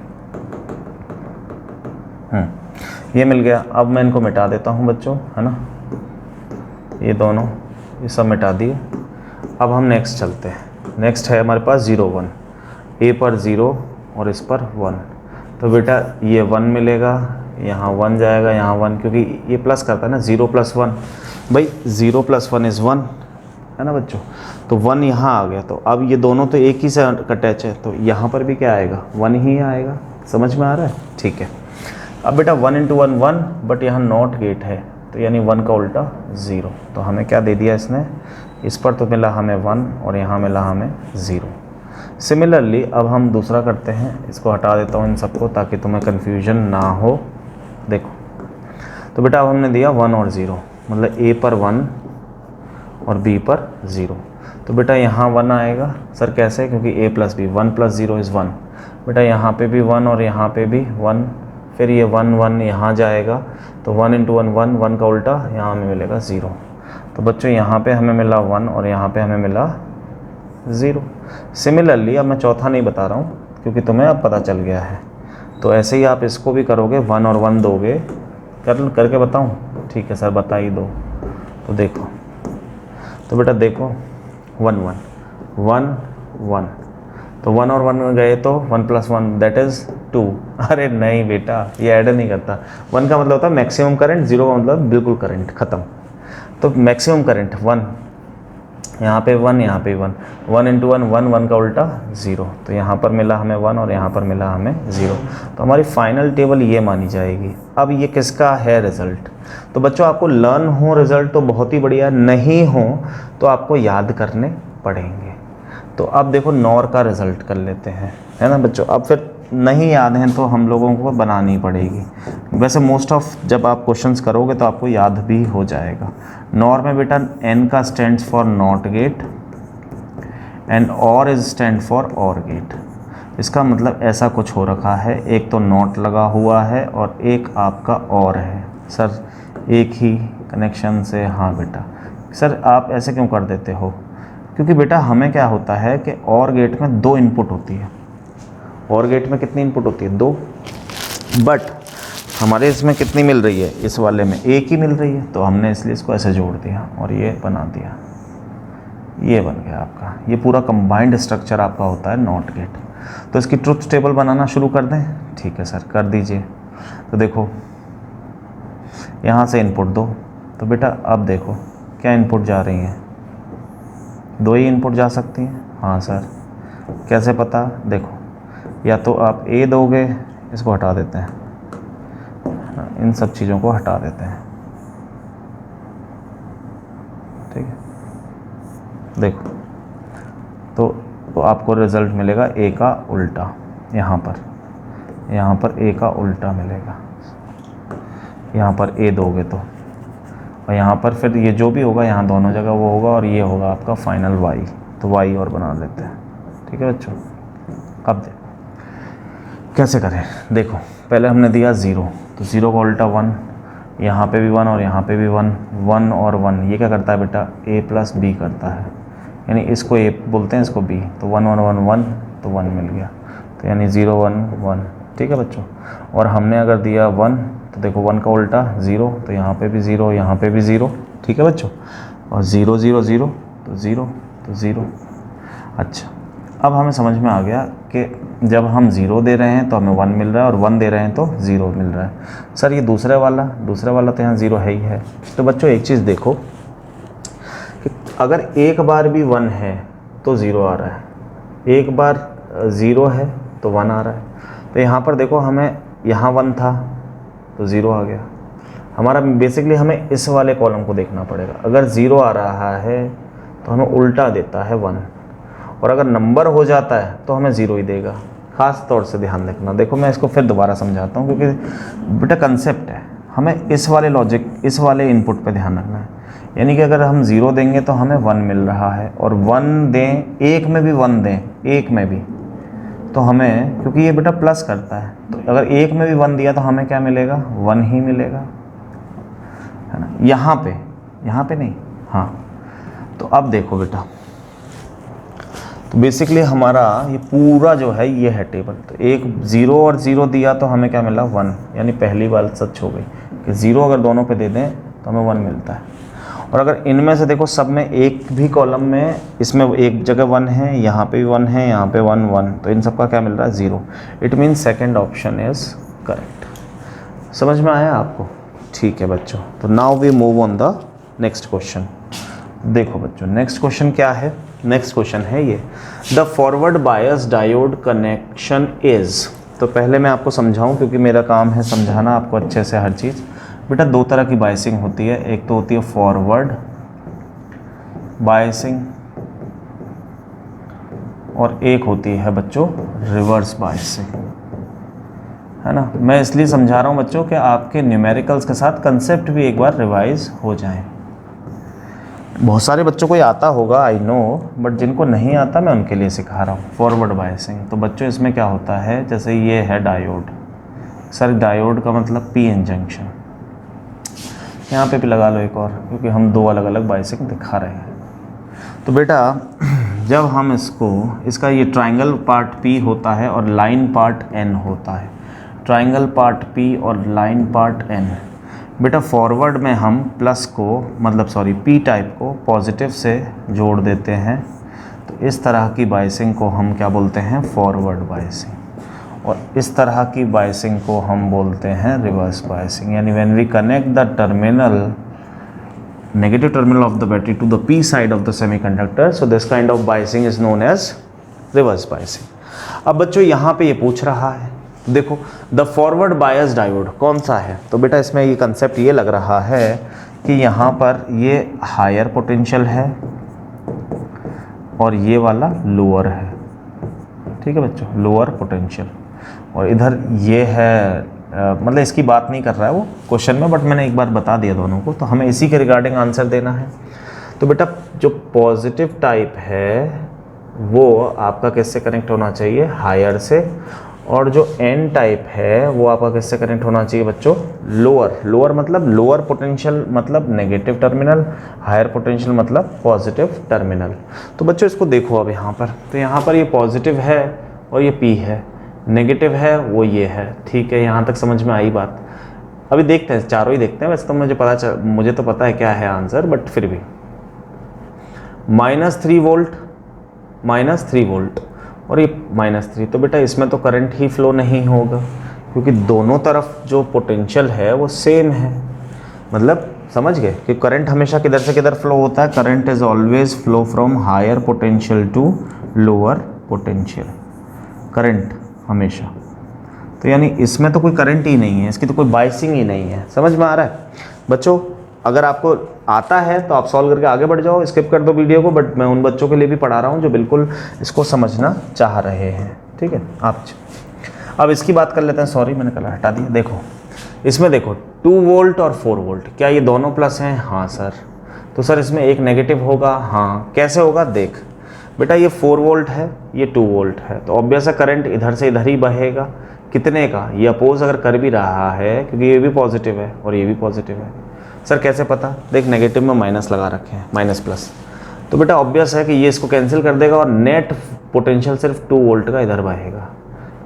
ये मिल गया। अब मैं इनको मिटा देता हूँ बच्चों, है ना, ये दोनों, ये सब मिटा दिए। अब हम नेक्स्ट चलते हैं। नेक्स्ट है हमारे पास 0 1, ए पर 0 और इस पर 1, तो बेटा ये 1 मिलेगा, यहाँ 1 जाएगा, यहाँ 1, क्योंकि ये प्लस करता है ना, 0 प्लस 1, भाई 0 प्लस 1 इज़ 1, है ना बच्चों। तो 1 यहाँ आ गया, तो अब ये दोनों तो एक ही से अटैच है, तो यहाँ पर भी क्या आएगा, 1 ही आएगा। समझ में आ रहा है? ठीक है। अब बेटा 1 इंटू 1 1, बट यहाँ नॉट गेट है, तो यानी 1 का उल्टा 0, तो हमें क्या दे दिया इसने, इस पर तो मिला हमें 1 और यहाँ मिला हमें 0। सिमिलरली अब हम दूसरा करते हैं, इसको हटा देता हूँ इन सबको ताकि तुम्हें कन्फ्यूजन ना हो। देखो तो बेटा अब हमने दिया 1 और 0, मतलब ए पर 1 और बी पर 0, तो बेटा यहाँ 1 आएगा। सर कैसे? क्योंकि ए प्लस बी, 1 प्लस 0 इज़ 1, बेटा यहाँ पे भी 1 और यहाँ पे भी 1, फिर ये 1 1 यहाँ जाएगा, तो 1 इंटू 1 1, 1 का उल्टा यहाँ हमें मिलेगा 0। तो बच्चों यहाँ पे हमें मिला 1 और यहाँ पे हमें मिला 0। सिमिलरली अब मैं चौथा नहीं बता रहा हूँ क्योंकि तुम्हें अब पता चल गया है, तो ऐसे ही आप इसको भी करोगे, 1 और 1 दोगे, करके बताऊँ? ठीक है सर बता ही दो। तो देखो, तो बेटा देखो 1 1 1 1, तो 1 और 1 गए तो 1 प्लस 1 दैट इज़ 2। अरे नहीं बेटा, ये ऐड नहीं करता। 1 का मतलब होता है मैक्सिमम करंट, 0 का मतलब बिल्कुल करंट ख़त्म। तो मैक्सिमम करंट 1, यहाँ पे 1, यहाँ पे 1, 1 इंटू 1 1, 1 का उल्टा 0, तो यहाँ पर मिला हमें 1 और यहाँ पर मिला हमें 0। तो हमारी फाइनल टेबल ये मानी जाएगी। अब ये किसका है रिज़ल्ट? तो बच्चों आपको लर्न हो रिज़ल्ट तो बहुत ही बढ़िया, नहीं हो तो आपको याद करने पड़ेंगे। तो अब देखो नॉर का रिज़ल्ट कर लेते हैं, है ना बच्चों। अब फिर नहीं याद हैं तो हम लोगों को बनानी पड़ेगी। वैसे मोस्ट ऑफ जब आप क्वेश्चंस करोगे तो आपको याद भी हो जाएगा। नॉर में बेटा एन का stands for not gate and और इज स्टैंड फॉर और गेट। इसका मतलब ऐसा कुछ हो रखा है, एक तो नॉट लगा हुआ है और एक आपका और है। सर एक ही कनेक्शन से? हाँ बेटा। सर आप ऐसे क्यों कर देते हो? क्योंकि बेटा हमें क्या होता है कि और गेट में 2 इनपुट होती है। और गेट में कितनी इनपुट होती है? 2, बट हमारे इसमें कितनी मिल रही है? इस वाले में एक ही मिल रही है, तो हमने इसलिए इसको ऐसे जोड़ दिया और ये बना दिया। ये बन गया आपका, ये पूरा कंबाइंड स्ट्रक्चर आपका होता है नॉट गेट। तो इसकी ट्रुथ टेबल बनाना शुरू कर दें? ठीक है सर कर दीजिए। तो देखो यहाँ से इनपुट दो, तो बेटा अब देखो क्या इनपुट जा रही हैं, दो ही इनपुट जा सकती हैं? हाँ सर। कैसे पता? देखो, या तो आप ए दोगे, इसको हटा देते हैं, इन सब चीज़ों को हटा देते हैं, ठीक है। देखो, तो आपको रिज़ल्ट मिलेगा ए का उल्टा, यहाँ पर ए का उल्टा मिलेगा, यहाँ पर ए दोगे तो, और यहाँ पर फिर ये जो भी होगा यहाँ दोनों जगह वो होगा, और ये होगा आपका फाइनल वाई, तो वाई और बना लेते हैं, ठीक है बच्चों। अब कैसे करें? देखो, पहले हमने दिया 0, तो 0 का उल्टा 1, यहाँ पे भी 1 और यहाँ पे भी 1, 1 और 1 ये क्या करता है बेटा? a प्लस बी करता है, यानी इसको a बोलते हैं, इसको b, तो 1 1 1 1, तो 1 मिल गया, तो यानी 0 1 1, ठीक है बच्चों। और हमने अगर दिया 1, तो देखो 1 का उल्टा 0, तो यहाँ पे भी 0, यहाँ पे भी 0, ठीक है बच्चों। और 0 0 0, तो 0 तो 0। अच्छा, अब हमें समझ में आ गया कि जब हम 0 दे रहे हैं तो हमें 1 मिल रहा है, और 1 दे रहे हैं तो 0 मिल रहा है। सर ये दूसरे वाला तो यहाँ 0 है ही है। तो बच्चों एक चीज़ देखो कि अगर एक बार भी 1 है तो 0 आ रहा है, एक बार 0 है तो 1 आ रहा है। तो यहाँ पर देखो, हमें यहाँ 1 था तो 0 आ गया। हमारा बेसिकली हमें इस वाले कॉलम को देखना पड़ेगा। अगर 0 आ रहा है तो हमें उल्टा देता है 1, और अगर नंबर हो जाता है तो हमें 0 ही देगा। ख़ास तौर से ध्यान रखना। देखो मैं इसको फिर दोबारा समझाता हूँ, क्योंकि बेटा कंसेप्ट है, हमें इस वाले लॉजिक, इस वाले इनपुट पे ध्यान रखना है। यानी कि अगर हम 0 देंगे तो हमें 1 मिल रहा है, और 1 दें, एक में भी 1 दें, एक में भी, तो हमें, क्योंकि ये बेटा प्लस करता है, तो अगर एक में भी 1 दिया तो हमें क्या मिलेगा? 1 ही मिलेगा, है ना। यहाँ पे नहीं, हाँ। तो अब देखो बेटा, तो बेसिकली हमारा ये पूरा जो है ये है टेबल। तो एक 0 और 0 दिया तो हमें क्या मिला? 1, यानी पहली बात सच हो गई कि 0 अगर दोनों पे दे दें तो हमें 1 मिलता है। और अगर इनमें से देखो सब में एक भी कॉलम में, इसमें एक जगह 1 है, यहाँ पे भी 1 है, यहाँ पे 1 1, तो इन सब का क्या मिल रहा है? 0। It means second option is correct. समझ में आया आपको? ठीक है बच्चों। तो now we move on the next question. देखो बच्चों, नेक्स्ट क्वेश्चन क्या है? नेक्स्ट क्वेश्चन है ये, the forward bias diode connection is. तो पहले मैं आपको समझाऊं, क्योंकि मेरा काम है समझाना आपको अच्छे से हर चीज़। बेटा दो तरह की बायसिंग होती है, एक तो होती है फॉरवर्ड बायसिंग, और एक होती है बच्चों रिवर्स बायसिंग, है ना। मैं इसलिए समझा रहा हूँ बच्चों कि आपके न्यूमेरिकल्स के साथ कंसेप्ट भी एक बार रिवाइज हो जाएं। बहुत सारे बच्चों को ये आता होगा, आई नो, बट जिनको नहीं आता मैं उनके लिए सिखा रहा हूँ फॉरवर्ड बायसिंग। तो बच्चों इसमें क्या होता है, जैसे ये है डायोड। सर डायोड का मतलब पी एन जंक्शन, यहाँ पे भी लगा लो एक और, क्योंकि हम दो अलग अलग बायसिंग दिखा रहे हैं। तो बेटा जब हम इसका ये ट्रायंगल पार्ट पी होता है और लाइन पार्ट एन होता है, ट्रायंगल पार्ट पी और लाइन पार्ट एन। बेटा फॉरवर्ड में हम प्लस को, मतलब सॉरी पी टाइप को पॉजिटिव से जोड़ देते हैं, तो इस तरह की बायसिंग को हम क्या बोलते हैं? Forward biasing. और इस तरह की बायसिंग को हम बोलते हैं रिवर्स बायसिंग। यानी when we connect the terminal, negative terminal of the battery to the p side of the semiconductor, so this kind of biasing is known as reverse biasing। अब बच्चों यहाँ पे ये पूछ रहा है, देखो द फॉरवर्ड बायस डायोड कौन सा है? तो बेटा इसमें ये कंसेप्ट ये लग रहा है कि यहाँ पर ये हायर पोटेंशियल है और ये वाला लोअर है, ठीक है बच्चों, लोअर पोटेंशियल। और इधर ये है, मतलब इसकी बात नहीं कर रहा है वो क्वेश्चन में, बट मैंने एक बार बता दिया दोनों को, तो हमें इसी के रिगार्डिंग आंसर देना है। तो बेटा जो पॉजिटिव टाइप है वो आपका किससे कनेक्ट होना चाहिए? हायर से। और जो एन टाइप है वो आपका किससे कनेक्ट होना चाहिए बच्चों? लोअर। लोअर मतलब लोअर पोटेंशियल मतलब नेगेटिव टर्मिनल, हायर पोटेंशियल मतलब पॉजिटिव टर्मिनल। तो बच्चों इसको देखो अब यहाँ पर, तो यहाँ पर ये पॉजिटिव है और ये पी है, नेगेटिव है वो ये है, ठीक है। यहाँ तक समझ में आई बात? अभी देखते हैं, चारों ही देखते हैं। वैसे तो मुझे तो पता है क्या है आंसर, बट फिर भी -3 वोल्ट, -3 वोल्ट और ये -3, तो बेटा इसमें तो करंट ही फ्लो नहीं होगा, क्योंकि दोनों तरफ जो पोटेंशियल है वो सेम है। मतलब समझ गए कि करंट हमेशा किधर से किधर फ्लो होता है, current is always flow from higher potential to lower potential, current हमेशा। तो यानी इसमें तो कोई करंट ही नहीं है, इसकी तो कोई बाइसिंग ही नहीं है। समझ में आ रहा है बच्चों? अगर आपको आता है तो आप सॉल्व करके आगे बढ़ जाओ, स्किप कर दो वीडियो को, बट मैं उन बच्चों के लिए भी पढ़ा रहा हूँ जो बिल्कुल इसको समझना चाह रहे हैं, ठीक है। आप अब इसकी बात कर लेते हैं, सॉरी मैंने कलर हटा दिया। देखो इसमें देखो 2 वोल्ट और 4 वोल्ट, क्या ये दोनों प्लस हैं? हाँ सर। तो सर इसमें एक नेगेटिव होगा? हाँ। कैसे होगा? देख बेटा, ये 4 वोल्ट है, ये 2 वोल्ट है, तो ऑब्वियस है करंट इधर से इधर ही बहेगा। कितने का? ये अपोज अगर कर भी रहा है, क्योंकि ये भी पॉजिटिव है और ये भी पॉजिटिव है। सर कैसे पता? देख नेगेटिव में माइनस लगा रखे हैं, माइनस प्लस, तो बेटा ऑब्वियस है कि ये इसको कैंसिल कर देगा और नेट पोटेंशियल सिर्फ 2 वोल्ट का इधर बहेगा,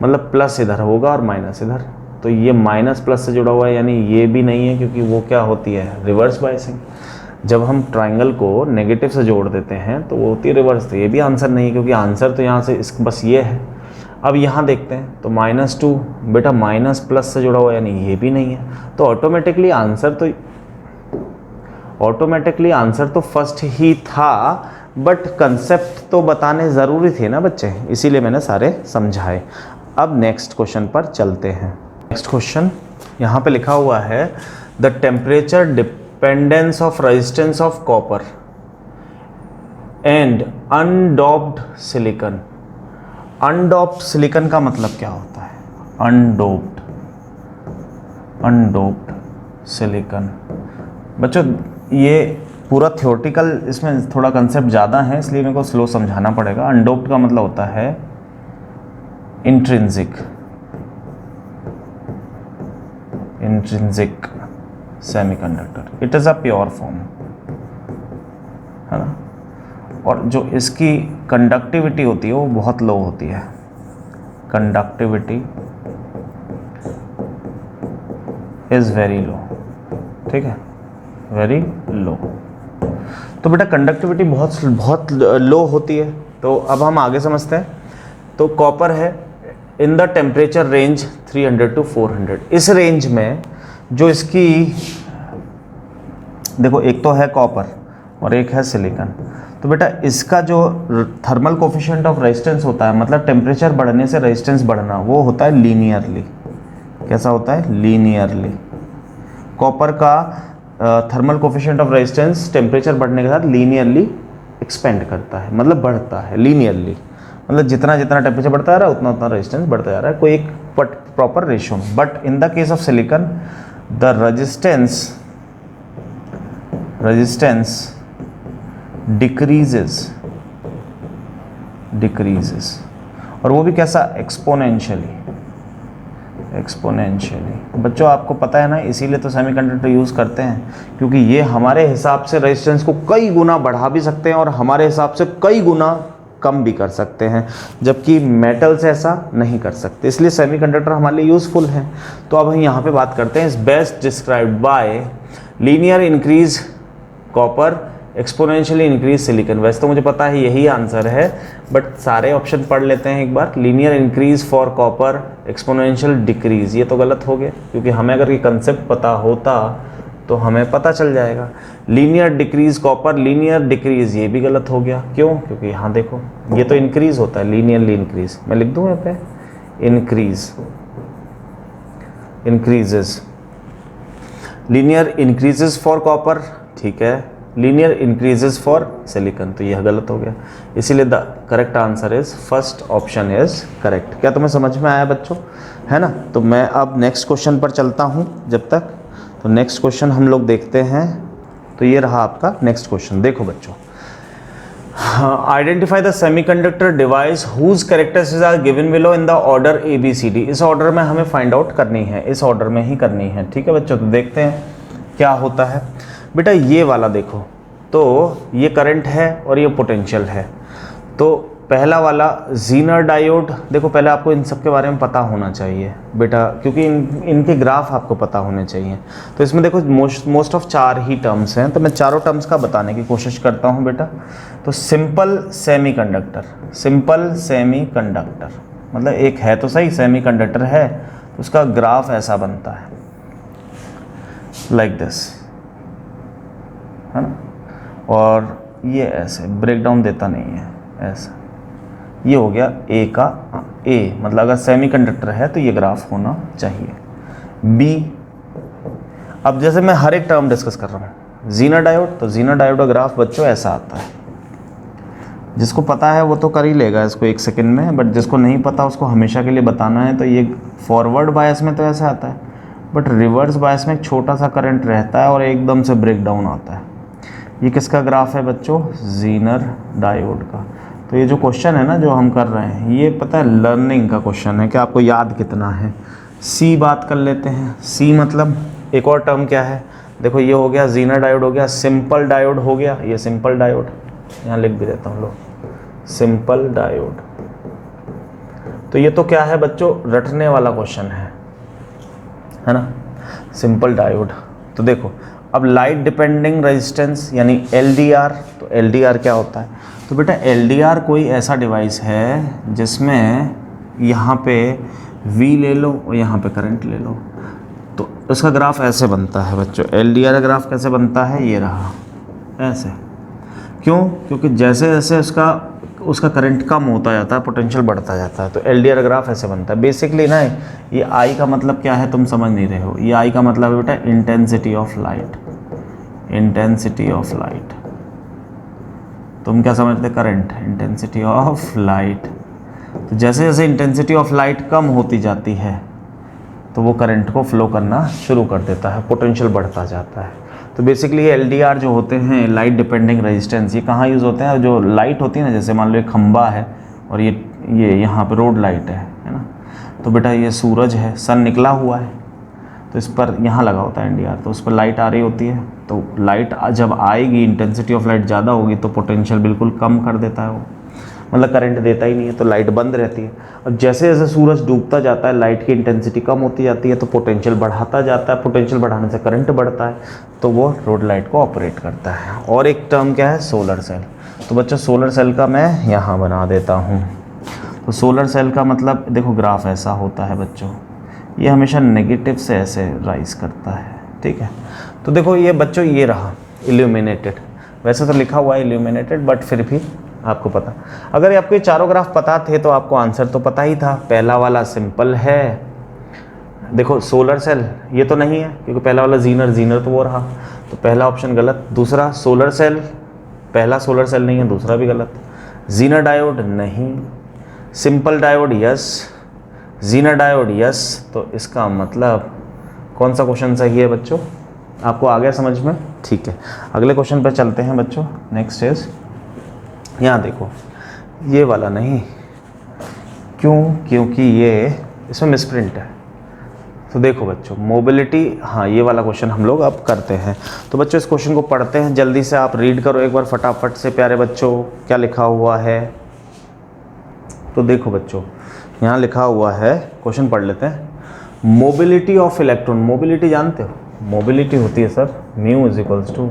मतलब प्लस इधर होगा और माइनस इधर। तो ये माइनस प्लस से जुड़ा हुआ है, यानी ये भी नहीं है, क्योंकि वो क्या होती है? Reverse biasing. जब हम ट्राइंगल को नेगेटिव से जोड़ देते हैं तो वो होती है रिवर्स। तो ये भी आंसर नहीं है, क्योंकि आंसर तो यहाँ से इस बस ये है। अब यहाँ देखते हैं तो -2 बेटा माइनस प्लस से जुड़ा हुआ है, यानी ये भी नहीं है। तो ऑटोमेटिकली आंसर तो फर्स्ट ही था, बट कंसेप्ट तो बताने ज़रूरी थे ना बच्चे, इसीलिए मैंने सारे समझाए। अब नेक्स्ट क्वेश्चन पर चलते हैं। नेक्स्ट क्वेश्चन यहाँ पे लिखा हुआ है, the temperature dependence of resistance of copper and undoped silicon. Undoped silicon का मतलब क्या होता है? Undoped silicon. बच्चों ये पूरा थ्योरेटिकल, इसमें थोड़ा कंसेप्ट ज़्यादा है, इसलिए मेरे को स्लो समझाना पड़ेगा। अनडोप्ड का मतलब होता है intrinsic semiconductor. It is a pure form, है ना। और जो इसकी कंडक्टिविटी होती है वो बहुत लो होती है, कंडक्टिविटी इज़ वेरी लो, ठीक है, वेरी लो। तो बेटा कंडक्टिविटी बहुत लो होती है। तो अब हम आगे समझते हैं। तो कॉपर है in the temperature range 300 to 400। इस रेंज में जो इसकी, देखो एक तो है कॉपर और एक है सिलिकॉन, तो बेटा इसका जो थर्मल कोफिशिएंट ऑफ रेजिस्टेंस होता है, मतलब टेम्परेचर बढ़ने से रेजिस्टेंस बढ़ना, वो होता है लीनियरली। कैसा होता है? लीनियरली। कॉपर का thermal coefficient of resistance temperature बढ़ने के साथ लीनियरली एक्सपेंड करता है, मतलब बढ़ता है लीनियरली, मतलब जितना जितना टेम्परेचर बढ़ता जा रहा है उतना उतना रेजिस्टेंस बढ़ता जा रहा है, कोई एक प्रॉपर रेशियो में। But in the case of silicon the resistance decreases, और वो भी कैसा? एक्सपोनेंशियली। बच्चों आपको पता है ना, इसीलिए तो सेमीकंडक्टर यूज़ करते हैं, क्योंकि ये हमारे हिसाब से रेजिस्टेंस को कई गुना बढ़ा भी सकते हैं और हमारे हिसाब से कई गुना कम भी कर सकते हैं, जबकि मेटल्स ऐसा नहीं कर सकते, इसलिए सेमीकंडक्टर हमारे लिए यूज़फुल है। तो अब हम यहाँ पे बात करते हैं, is best described bye linear increase copper exponentially increase silicon. वैसे तो मुझे पता है यही आंसर है, बट सारे ऑप्शन पढ़ लेते हैं एक बार। Linear increase for copper, exponential decrease, ये तो गलत हो गया, क्योंकि हमें अगर ये कंसेप्ट पता होता तो हमें पता चल जाएगा। Linear decrease copper, linear decrease, ये भी गलत हो गया। क्यों? क्योंकि यहाँ देखो ये तो इंक्रीज होता है, लीनियरली इंक्रीज। मैं लिख दूँ यहाँ पे increases, linear increases for copper, ठीक है, लीनियर इंक्रीजेस फॉर सिलिकॉन, तो यह गलत हो गया। इसीलिए the correct answer is first option is correct. क्या तुम्हें समझ में आया बच्चों? है ना। तो मैं अब नेक्स्ट क्वेश्चन पर चलता हूँ जब तक। तो नेक्स्ट क्वेश्चन हम लोग देखते हैं। तो ये रहा आपका नेक्स्ट क्वेश्चन। देखो बच्चों, identify the semiconductor device whose characteristics are given below in the order ABCD। इस ऑर्डर में हमें फाइंड आउट करनी है, इस ऑर्डर में ही करनी है, ठीक है बच्चों। तो देखते हैं क्या होता है। बेटा ये वाला देखो, तो ये करंट है और ये पोटेंशियल है। तो पहला वाला जीनर डायोड, देखो पहले आपको इन सब के बारे में पता होना चाहिए बेटा, क्योंकि इनके ग्राफ आपको पता होने चाहिए। तो इसमें देखो मोस्ट ऑफ 4 ही टर्म्स हैं, तो मैं चारों टर्म्स का बताने की कोशिश करता हूँ बेटा। तो सिंपल सेमीकंडक्टर मतलब एक है तो सही सेमीकंडक्टर है, तो उसका ग्राफ ऐसा बनता है, लाइक दिस। है ना, और ये ऐसे ब्रेक डाउन देता नहीं है, ऐसा। ये हो गया ए का ए, मतलब अगर सेमीकंडक्टर है तो ये ग्राफ होना चाहिए। बी, अब जैसे मैं हर एक टर्म डिस्कस कर रहा हूँ, जीनर डायोड, तो जीनर डायोड का ग्राफ बच्चों ऐसा आता है। जिसको पता है वो तो कर ही लेगा इसको 1 सेकंड में, बट जिसको नहीं पता उसको हमेशा के लिए बताना है। तो ये फॉरवर्ड बायस में तो ऐसा आता है, बट रिवर्स बायस में एक छोटा सा करंट रहता है और एकदम से ब्रेक डाउन आता है। ये किसका ग्राफ है बच्चों? जीनर डायोड का। तो ये जो क्वेश्चन है ना जो हम कर रहे हैं, ये पता है लर्निंग का क्वेश्चन है कि आपको याद कितना है। सी बात कर लेते हैं। सी मतलब एक और टर्म क्या है, देखो ये हो गया जीनर डायोड, हो गया सिंपल डायोड, हो गया ये सिंपल डायोड, यहाँ लिख भी देता हूँ लो, सिंपल डायोड। तो ये तो क्या है बच्चों, रटने वाला क्वेश्चन है ना, सिंपल डायोड। तो देखो अब लाइट डिपेंडिंग रेजिस्टेंस यानी LDR, तो LDR क्या होता है? तो बेटा LDR कोई ऐसा डिवाइस है जिसमें यहाँ पे V ले लो और यहाँ पे करंट ले लो, तो इसका ग्राफ ऐसे बनता है बच्चों। LDR का ग्राफ कैसे बनता है? ये रहा ऐसे। क्यों? क्योंकि जैसे जैसे उसका करंट कम होता जाता है, पोटेंशियल बढ़ता जाता है, तो LDR ग्राफ ऐसे बनता है। बेसिकली ना ये I का मतलब क्या है तुम समझ नहीं रहे हो। ये I का मतलब है बेटा intensity of light, intensity of light. तुम क्या समझते? Current, intensity of light. तो जैसे जैसे इंटेंसिटी ऑफ लाइट कम होती जाती है तो वो करंट को फ्लो करना शुरू कर देता है, पोटेंशियल बढ़ता जाता है। तो बेसिकली ये LDR जो होते हैं, लाइट डिपेंडिंग रेजिस्टेंस, ये कहाँ यूज़ होते हैं? जो लाइट होती है ना, जैसे मान लो एक खंबा है और ये यहाँ पे रोड लाइट है ना, तो बेटा ये सूरज है, सन निकला हुआ है, तो इस पर यहाँ लगा होता है LDR, तो उस पर लाइट आ रही होती है। तो लाइट जब आएगी, इंटेंसिटी ऑफ लाइट ज़्यादा होगी तो पोटेंशियल बिल्कुल कम कर देता है वो, मतलब करंट देता ही नहीं है, तो लाइट बंद रहती है। और जैसे जैसे सूरज डूबता जाता है, लाइट की इंटेंसिटी कम होती जाती है, तो पोटेंशियल बढ़ाता जाता है, पोटेंशियल बढ़ाने से करंट बढ़ता है, तो वो रोड लाइट को ऑपरेट करता है। और एक टर्म क्या है? Solar cell. तो बच्चों सोलर सेल का मैं यहाँ बना देता हूँ। तो सोलर सेल का मतलब देखो ग्राफ ऐसा होता है बच्चों, ये हमेशा नेगेटिव से ऐसे राइज करता है, ठीक है। तो देखो ये बच्चों ये रहा इल्यूमिनेटेड, वैसे तो लिखा हुआ है इल्यूमिनेटेड, बट फिर भी आपको पता, अगर आपको ये चारों ग्राफ पता थे तो आपको आंसर तो पता ही था। पहला वाला सिंपल है, देखो सोलर सेल ये तो नहीं है क्योंकि पहला वाला जीनर तो वो रहा, तो पहला ऑप्शन गलत। दूसरा सोलर सेल, पहला सोलर सेल नहीं है, दूसरा भी गलत। जीनर डायोड नहीं, simple diode yes, Zener diode yes. तो इसका मतलब कौन सा क्वेश्चन सही है बच्चों? आपको आ गया समझ में? ठीक है, अगले क्वेश्चन पर चलते हैं बच्चों। नेक्स्ट इज, यहाँ देखो ये वाला नहीं, क्यों? क्योंकि ये इसमें मिसप्रिंट है। तो देखो बच्चों मोबिलिटी, हाँ ये वाला क्वेश्चन हम लोग अब करते हैं। तो बच्चों इस क्वेश्चन को पढ़ते हैं, जल्दी से आप रीड करो एक बार फटाफट से प्यारे बच्चों, क्या लिखा हुआ है। तो देखो बच्चों यहाँ लिखा हुआ है, क्वेश्चन पढ़ लेते हैं। मोबिलिटी ऑफ इलेक्ट्रॉन, मोबिलिटी जानते हो? मोबिलिटी होती है sir mu is equals to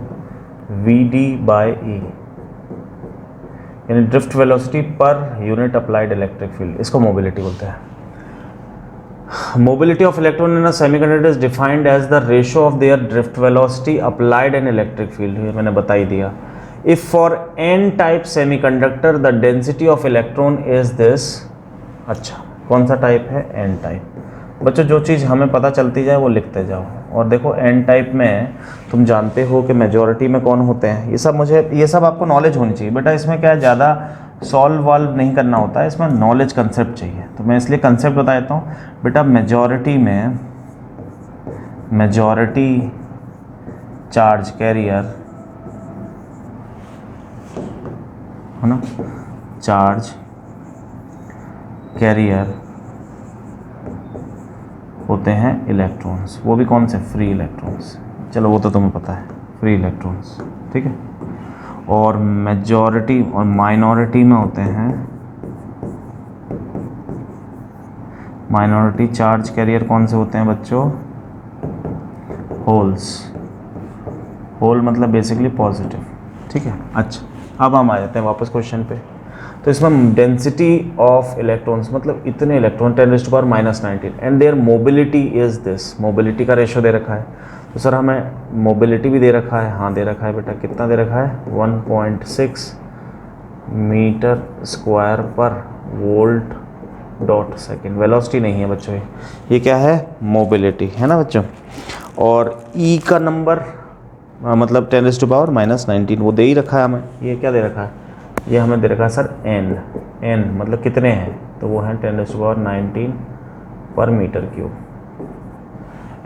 VD/E, यानी drift velocity per unit applied electric field, इसको मोबिलिटी बोलते हैं। Mobility of electron in a semiconductor is defined as the ratio of their drift velocity applied in electric field, ये मैंने बता ही दिया। If for n type semiconductor the density of electron is this. अच्छा कौन सा टाइप है? n type. बच्चों जो चीज़ हमें पता चलती जाए वो लिखते जाओ। और देखो n टाइप में तुम जानते हो कि मेजॉरिटी में कौन होते हैं, ये सब आपको नॉलेज होनी चाहिए बेटा। इसमें क्या है, ज़्यादा सॉल्व वॉल्व नहीं करना होता है, इसमें नॉलेज कंसेप्ट चाहिए। तो मैं इसलिए कंसेप्ट बता देता हूँ बेटा। मेजॉरिटी चार्ज कैरियर है ना, चार्ज कैरियर होते हैं इलेक्ट्रॉन्स, वो भी कौन से? Free electrons. चलो वो तो तुम्हें पता है, फ्री इलेक्ट्रॉन्स, ठीक है। और मेजॉरिटी और माइनॉरिटी में होते हैं, माइनॉरिटी चार्ज कैरियर कौन से होते हैं बच्चों? होल्स। होल मतलब बेसिकली पॉजिटिव, ठीक है। अच्छा अब हम आ जाते हैं वापस क्वेश्चन पे। तो इसमें डेंसिटी ऑफ इलेक्ट्रॉन्स मतलब इतने electron 10⁻⁻⁹ and their mobility is this, mobility का रेशो दे रखा है। तो सर हमें मोबिलिटी भी दे रखा है, हाँ दे रखा है बेटा, कितना दे रखा है 1.6 मीटर स्क्वायर पर वोल्ट डॉट सेकेंड। वेलोसिटी नहीं है बच्चों, ये क्या है मोबिलिटी है ना बच्चों। और ई का नंबर मतलब 10⁻⁻19 वो दे ही रखा है हमें। ये क्या दे रखा है, ये हमें दे रखा है सर एन मतलब कितने हैं, तो वो हैं 10⁻19 पर metre cube.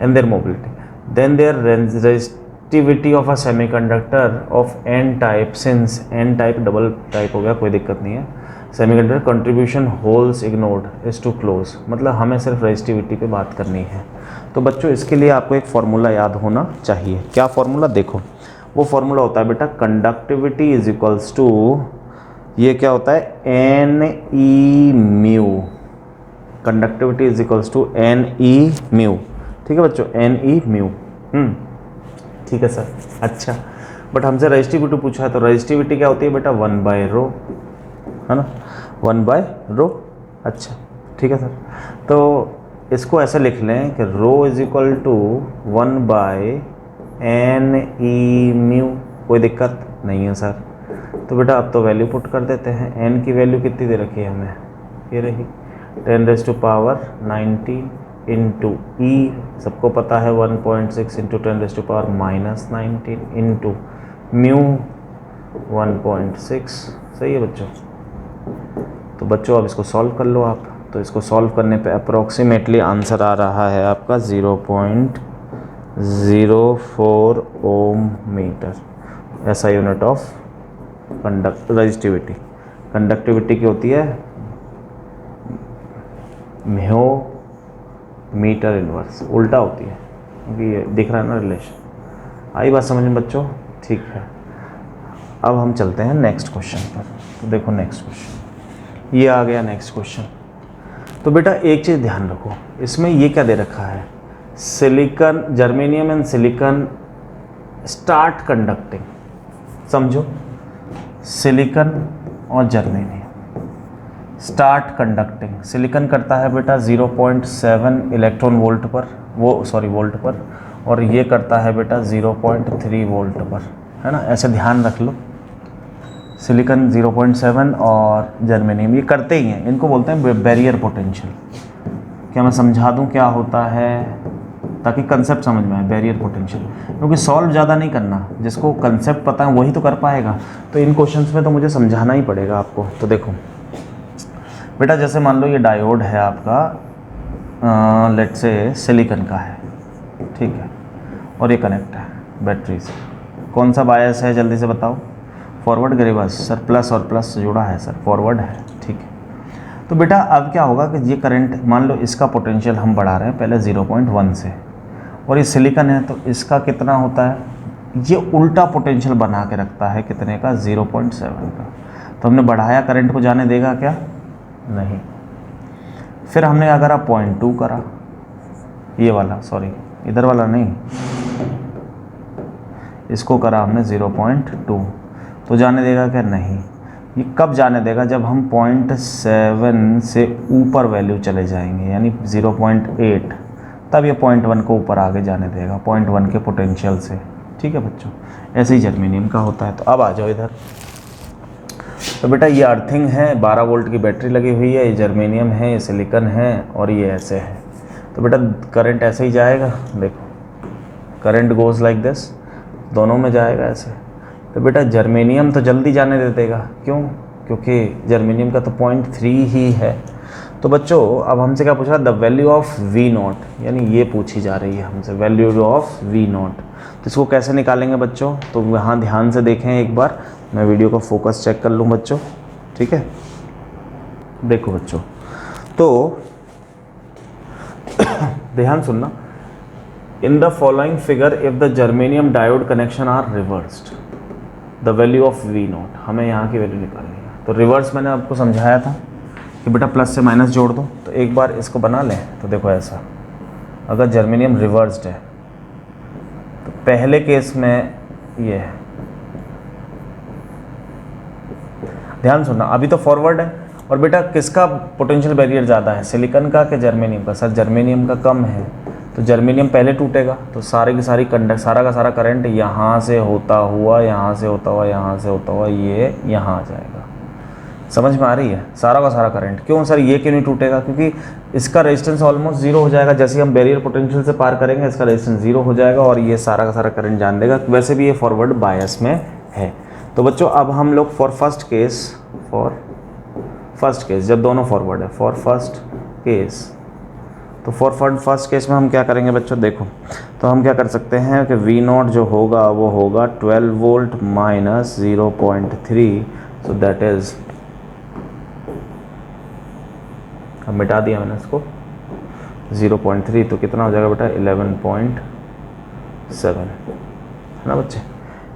And their mobility, then their resistivity of a semiconductor of n type, since n type double type हो गया कोई दिक्कत नहीं है, semiconductor contribution holes ignored is to close, मतलब हमें सिर्फ रेजिस्टिविटी पे बात करनी है। तो बच्चों इसके लिए आपको एक फार्मूला याद होना चाहिए। क्या फार्मूला, देखो वो फार्मूला होता है बेटा कंडक्टिविटी इज इक्वल्स टू, ये क्या होता है n e mu, conductivity is equals to n e mu, ठीक है बच्चों एन ई म्यू। ठीक है सर। अच्छा बट हमसे रेजिस्टिविटी पूछा है, तो रेजिस्टिविटी क्या होती है बेटा 1/ρ, है ना 1/ρ। अच्छा ठीक है सर, तो इसको ऐसे लिख लें कि ρ इज इक्वल टू 1/n/e μ, कोई दिक्कत नहीं है सर। तो बेटा अब तो वैल्यू पुट कर देते हैं। n की वैल्यू कितनी दे रखी है हमें, ये रही 10⁻⁹ इंटू ई, सबको पता है 1.6 इंटू 10⁻⁻19 इंटू म्यू 1.6, सही है बच्चों। तो बच्चों अब इसको सॉल्व कर लो आप, तो इसको सॉल्व करने पे अप्रोक्सीमेटली आंसर आ रहा है आपका 0.04 ओम मीटर, ऐसा यूनिट ऑफ रेजिस्टिविटी। कंडक्टिविटी की होती है म्यू मीटर इनवर्स, उल्टा होती है क्योंकि ये दिख रहा है ना रिलेशन। आई बात समझ में बच्चों, ठीक है। अब हम चलते हैं नेक्स्ट क्वेश्चन पर। तो देखो नेक्स्ट क्वेश्चन, ये आ गया नेक्स्ट क्वेश्चन। तो बेटा एक चीज़ ध्यान रखो, इसमें ये क्या दे रखा है, silicon, germanium and silicon start conducting, समझो सिलिकॉन और जर्मेनियम स्टार्ट कंडक्टिंग। सिलिकॉन करता है बेटा 0.7 इलेक्ट्रॉन वोल्ट पर, वोल्ट पर, और ये करता है बेटा 0.3 वोल्ट पर, है ना, ऐसे ध्यान रख लो। सिलिकॉन 0.7 और जर्मेनियम ये करते ही हैं, इनको बोलते हैं बैरियर पोटेंशियल। क्या मैं समझा दूं क्या होता है, ताकि कंसेप्ट समझ में आए। बैरियर पोटेंशियल क्योंकि सॉल्व ज़्यादा नहीं करना, जिसको कंसेप्ट पता है वही तो कर पाएगा, तो इन क्वेश्चंस में तो मुझे समझाना ही पड़ेगा आपको। तो देखो बेटा जैसे मान लो ये डायोड है आपका, लेट्स से सिलिकॉन का है, ठीक है, और ये कनेक्ट है बैटरी से। कौन सा बायस है जल्दी से बताओ, फॉरवर्ड के रिवर्स, सर प्लस और प्लस जुड़ा है सर, फॉरवर्ड है, ठीक है। तो बेटा अब क्या होगा कि ये करंट, मान लो इसका पोटेंशियल हम बढ़ा रहे हैं पहले 0.1 से, और ये सिलिकॉन है तो इसका कितना होता है, ये उल्टा पोटेंशियल बना के रखता है कितने का, 0.7 का। तो हमने बढ़ाया, करंट को जाने देगा क्या, नहीं। फिर हमने अगर आप 0.2 करा, ये वाला सॉरी इधर वाला नहीं, इसको करा हमने 0.2, तो जाने देगा क्या, नहीं। ये कब जाने देगा, जब हम 0.7 से ऊपर वैल्यू चले जाएंगे, यानी 0.8, तब ये 0.1 को ऊपर आगे जाने देगा 0.1 के पोटेंशियल से, ठीक है बच्चों। ऐसे ही जर्मेनियम का होता है। तो अब आ जाओ इधर। तो बेटा ये अर्थिंग है, 12 वोल्ट की बैटरी लगी हुई है, ये जर्मेनियम है, ये सिलिकॉन है, और ये ऐसे है। तो बेटा करंट ऐसे ही जाएगा, देखो करंट गोज़ लाइक दिस, दोनों में जाएगा ऐसे। तो बेटा जर्मेनियम तो जल्दी जाने दे देगा, क्यों, क्योंकि जर्मेनियम का तो 0.3 ही है। तो बच्चों अब हमसे क्या पूछ रहा है, द वैल्यू ऑफ V0, यानी ये पूछी जा रही है हमसे वैल्यू ऑफ V0। तो इसको कैसे निकालेंगे बच्चों, तो वहाँ ध्यान से देखें एक बार, मैं वीडियो का फोकस चेक कर लूँ बच्चों, ठीक है। देखो बच्चों, तो ध्यान सुनना, in the following figure if the germanium diode connection are reversed, the value of V0, हमें यहाँ की वैल्यू निकालनी है। तो रिवर्स मैंने आपको समझाया था कि बेटा प्लस से माइनस जोड़ दो, तो एक बार इसको बना लें। तो देखो ऐसा, अगर जर्मेनियम रिवर्स्ड है तो पहले केस में ये है, ध्यान सुनना, अभी तो फॉरवर्ड है, और बेटा किसका पोटेंशियल बैरियर ज़्यादा है, सिलिकॉन का कि जर्मेनियम का, सर जर्मेनियम का कम है, तो जर्मेनियम पहले टूटेगा, तो सारी की सारी सारा का सारा करंट यहाँ से होता हुआ यहाँ से होता हुआ यहाँ से होता हुआ ये यहाँ आ जाएगा। समझ में आ रही है? सारा का सारा करंट। क्यों सर ये क्यों नहीं टूटेगा? क्योंकि इसका रेजिस्टेंस ऑलमोस्ट जीरो हो जाएगा। जैसे हम बैरियर पोटेंशियल से पार करेंगे इसका रेजिस्टेंस जीरो हो जाएगा और ये सारा का सारा करंट जान देगा। वैसे भी ये फॉरवर्ड बायस में है। तो बच्चों अब हम लोग फॉर फर्स्ट केस जब दोनों फॉरवर्ड है, फॉर फर्स्ट केस, तो फॉर फर्स्ट केस में हम क्या करेंगे बच्चों? देखो, तो हम क्या कर सकते हैं कि V0 जो होगा वो होगा 12 volt minus 0.3, so that is, अब मिटा दिया मैंने इसको, 0.3 तो कितना हो जाएगा बेटा? 11.7 है ना बच्चे?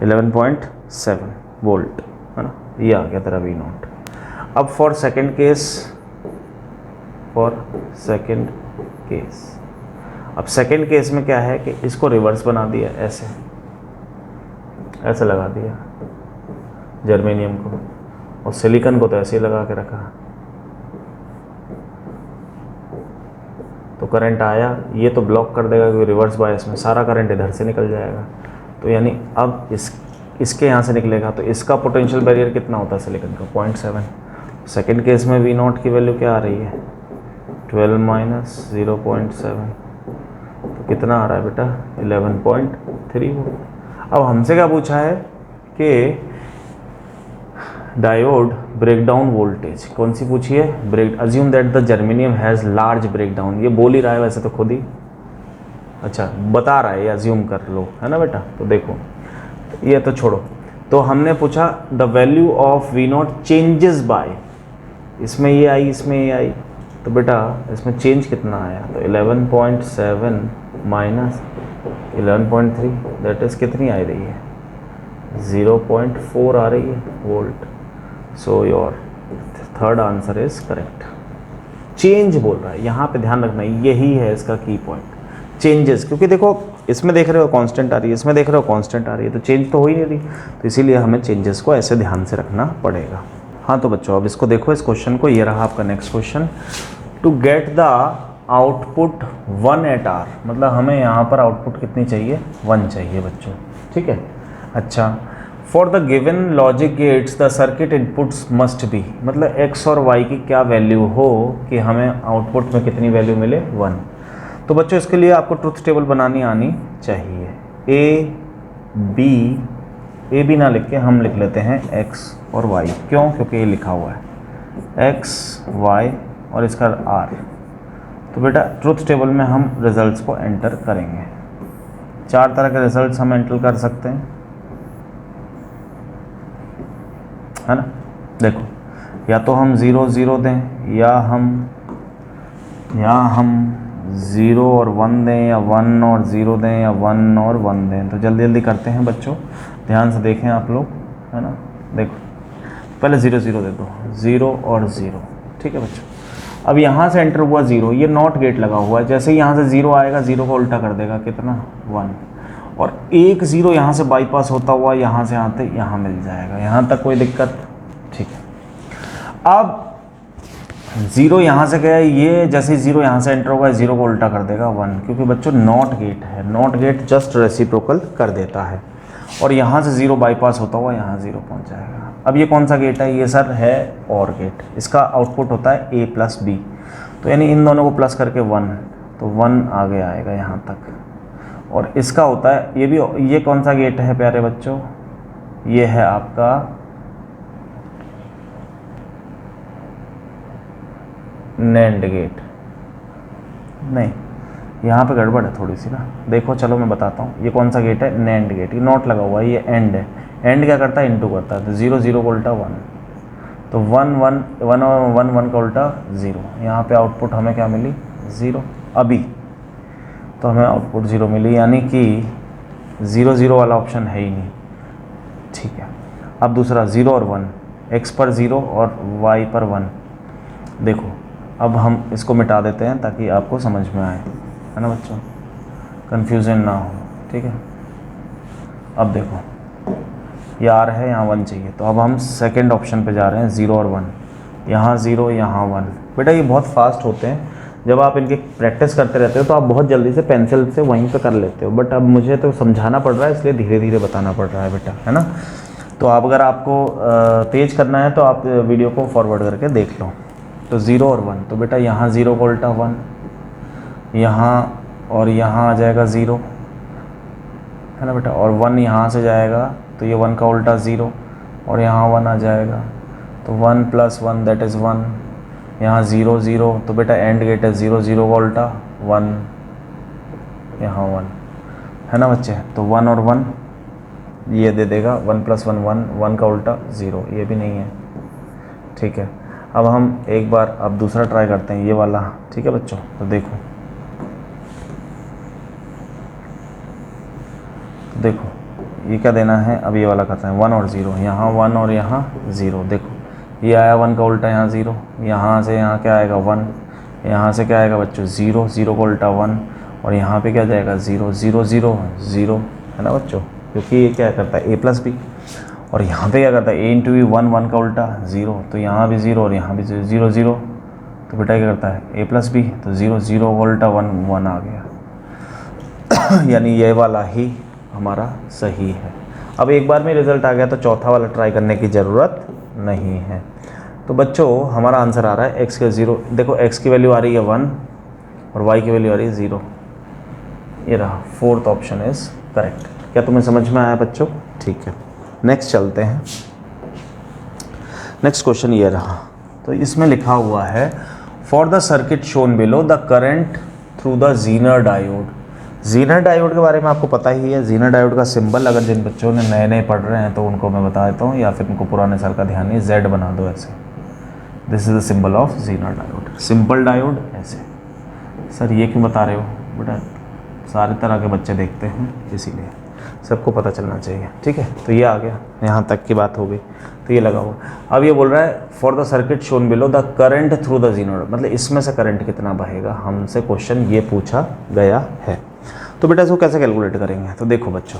11.7 वोल्ट है ना? ये आ गया तेरा V0। अब फॉर सेकेंड केस, अब सेकेंड केस में क्या है कि इसको रिवर्स बना दिया, ऐसे लगा दिया जर्मेनियम को, और सिलिकॉन को तो ऐसे ही लगा के रखा। तो करंट आया, ये तो ब्लॉक कर देगा क्योंकि रिवर्स बायस में सारा करंट इधर से निकल जाएगा। तो यानी अब इसके यहाँ से निकलेगा, तो इसका पोटेंशियल बैरियर कितना होता है सिलिकॉन का? 0.7। सेकेंड केस में V0 की वैल्यू क्या आ रही है? 12 माइनस 0.7, तो कितना आ रहा है बेटा? 11.3 वोल्ट। अब हमसे क्या पूछा है कि डायोड ब्रेकडाउन वोल्टेज, कौन सी पूछी है? Break, assume that the germanium has large breakdown. ये बोल ही रहा है वैसे तो खुद ही, अच्छा बता रहा है, ये अज्यूम कर लो, है ना बेटा? तो देखो ये तो छोड़ो, तो हमने पूछा the value of V0 changes by, इसमें ये आई, इसमें ये आई, तो बेटा इसमें चेंज कितना आया? तो 11.7 माइनस 11.3, दैट इज़ कितनी आ रही है? 0.4 आ रही है volt. So your third answer is correct. Change बोल रहा है यहाँ पे, ध्यान रखना, यही है इसका की पॉइंट, चेंजेस। क्योंकि देखो इसमें देख रहे हो कांस्टेंट आ रही है, इसमें देख रहे हो कांस्टेंट आ रही है, तो चेंज तो हो ही नहीं रही, तो इसीलिए हमें चेंजेस को ऐसे ध्यान से रखना पड़ेगा। हाँ तो बच्चों अब इसको देखो, इस क्वेश्चन को, ये रहा आपका next question. To get the output 1 at R, मतलब हमें यहाँ पर आउटपुट कितनी चाहिए? 1 चाहिए बच्चों, ठीक है। अच्छा, for the given logic gates the circuit inputs must be, मतलब x और y की क्या वैल्यू हो कि हमें आउटपुट में कितनी वैल्यू मिले? 1। तो बच्चों इसके लिए आपको ट्रुथ टेबल बनानी आनी चाहिए। ए बी ना लिख के हम लिख लेते हैं x और y। क्यों? क्योंकि ये लिखा हुआ है x y और इसका r। तो बेटा ट्रुथ टेबल में हम रिजल्ट्स को एंटर करेंगे। 4 तरह के रिजल्ट्स हम एंटर कर सकते हैं, है ना? देखो, या तो हम 0 0 दें, या हम 0 और 1 दें, या 1 और 0 दें, या 1 और 1 दें। तो जल्दी जल्दी करते हैं बच्चों, ध्यान से देखें आप लोग, है ना? देखो पहले 0 0 दे दो, 0 और 0, ठीक है बच्चों। अब यहाँ से एंटर हुआ 0, ये नॉट गेट लगा हुआ है, जैसे ही यहाँ से 0 आएगा 0 को उल्टा कर देगा, कितना? 1, और एक 0 यहाँ से बाईपास होता हुआ यहाँ से आते यहाँ मिल जाएगा। यहाँ तक कोई दिक्कत? ठीक है। अब 0 यहाँ से गया, ये जैसे ही 0 यहाँ से एंटर होगा 0 को उल्टा कर देगा 1, क्योंकि बच्चों नॉट गेट है, नॉट गेट जस्ट रेसिप्रोकल कर देता है, और यहाँ से 0 बाईपास होता हुआ यहाँ 0 पहुँच जाएगा। अब ये कौन सा गेट है? ये सर है और गेट, इसका आउटपुट होता है a प्लस बी, तो यानी इन दोनों को प्लस करके 1, तो 1 आगे आएगा यहाँ तक, और इसका होता है ये भी, ये कौन सा गेट है प्यारे बच्चों? ये है आपका नैंड गेट। नहीं, यहाँ पे गड़बड़ है थोड़ी सी ना, देखो चलो मैं बताता हूँ। ये कौन सा गेट है? NAND gate. ये नॉट लगा हुआ है, ये एंड है। एंड क्या करता है? इनटू करता है, तो 0 0 को उल्टा 1, तो 1 1 1 और 1 1 का उल्टा 0। यहाँ पे आउटपुट हमें क्या मिली? 0। अभी तो हमें आउटपुट 0 मिली, यानी कि 0 0 वाला ऑप्शन है ही नहीं, ठीक है। अब दूसरा 0 और 1, x पर 0 और y पर 1। देखो अब हम इसको मिटा देते हैं ताकि आपको समझ में आए, है ना बच्चों, कन्फ्यूज़न ना हो, ठीक है। अब देखो ये r है, यहाँ 1 चाहिए, तो अब हम सेकंड ऑप्शन पे जा रहे हैं, 0 और 1, यहाँ 0 यहाँ 1। बेटा ये बहुत फास्ट होते हैं, जब आप इनकी प्रैक्टिस करते रहते हो तो आप बहुत जल्दी से पेंसिल से वहीं पे कर लेते हो, बट अब मुझे तो समझाना पड़ रहा है, इसलिए धीरे धीरे बताना पड़ रहा है बेटा, है ना। तो आप अगर आपको तेज करना है तो आप वीडियो को फॉरवर्ड करके देख लो। तो 0 और 1, तो बेटा यहाँ 0 का उल्टा 1, यहाँ और यहाँ आ जाएगा 0, है ना बेटा, और 1 यहाँ से जाएगा तो ये 1 का उल्टा 0, और यहाँ 1 आ जाएगा, तो 1 + 1 दैट इज़ 1, यहाँ 0 0, तो बेटा एंड गेट है 0 0 का उल्टा 1, यहाँ 1, है ना बच्चे। तो 1 और 1 ये दे देगा, 1 + 1 1, 1 का उल्टा 0, ये भी नहीं है, ठीक है। अब हम एक बार अब दूसरा ट्राई करते हैं, ये वाला, ठीक है बच्चों। तो देखो ये क्या देना है, अब ये वाला करते हैं 1 और 0, यहाँ 1 और यहाँ 0, देखो ये आया 1 का उल्टा यहाँ 0, यहाँ से यहाँ क्या आएगा 1, यहाँ से क्या आएगा बच्चों 0 0 का उल्टा 1, और यहाँ पे क्या जाएगा 0 0 0 0, है ना बच्चों, क्योंकि ये क्या करता है a + b, और यहाँ पे क्या करता है a × b 1 1 का उल्टा 0, तो यहाँ भी 0 और यहाँ भी 0 0, तो बेटा क्या करता है a + b, तो 0 0 का उल्टा 1 1 आ गया यानी ये वाला ही हमारा सही है। अब एक बार में रिज़ल्ट आ गया तो चौथा वाला ट्राई करने की ज़रूरत नहीं है। तो बच्चों हमारा आंसर आ रहा है x के 0, देखो x की वैल्यू आ रही है 1 और y की वैल्यू आ रही है 0, ये रहा, 4th ऑप्शन इज़ करेक्ट। क्या तुम्हें समझ में आया बच्चों? ठीक है, नेक्स्ट चलते हैं। नेक्स्ट क्वेश्चन ये रहा, तो इसमें लिखा हुआ है for the circuit shown below the current through the Zener diode. Zener diode के बारे में आपको पता ही है, ज़ीनर डायोड का सिंबल अगर जिन बच्चों ने नए नए पढ़ रहे हैं तो उनको मैं बता देता हूँ, या फिर उनको पुराने साल का ध्यान नहीं, Z बना दो ऐसे, this is the symbol of Zener diode, simple diode ऐसे। सर ये क्यों बता रहे हो बेटा, सारे तरह के बच्चे देखते हैं इसीलिए सबको पता चलना चाहिए, ठीक है। तो ये आ गया, यहाँ तक की बात हो गई, तो ये लगा हुआ। अब ये बोल रहा है for the circuit shown below the current through the Zener, मतलब इसमें से करंट कितना बहेगा, हमसे क्वेश्चन ये पूछा गया है। तो बेटा इसको कैसे कैलकुलेट करेंगे, तो देखो बच्चों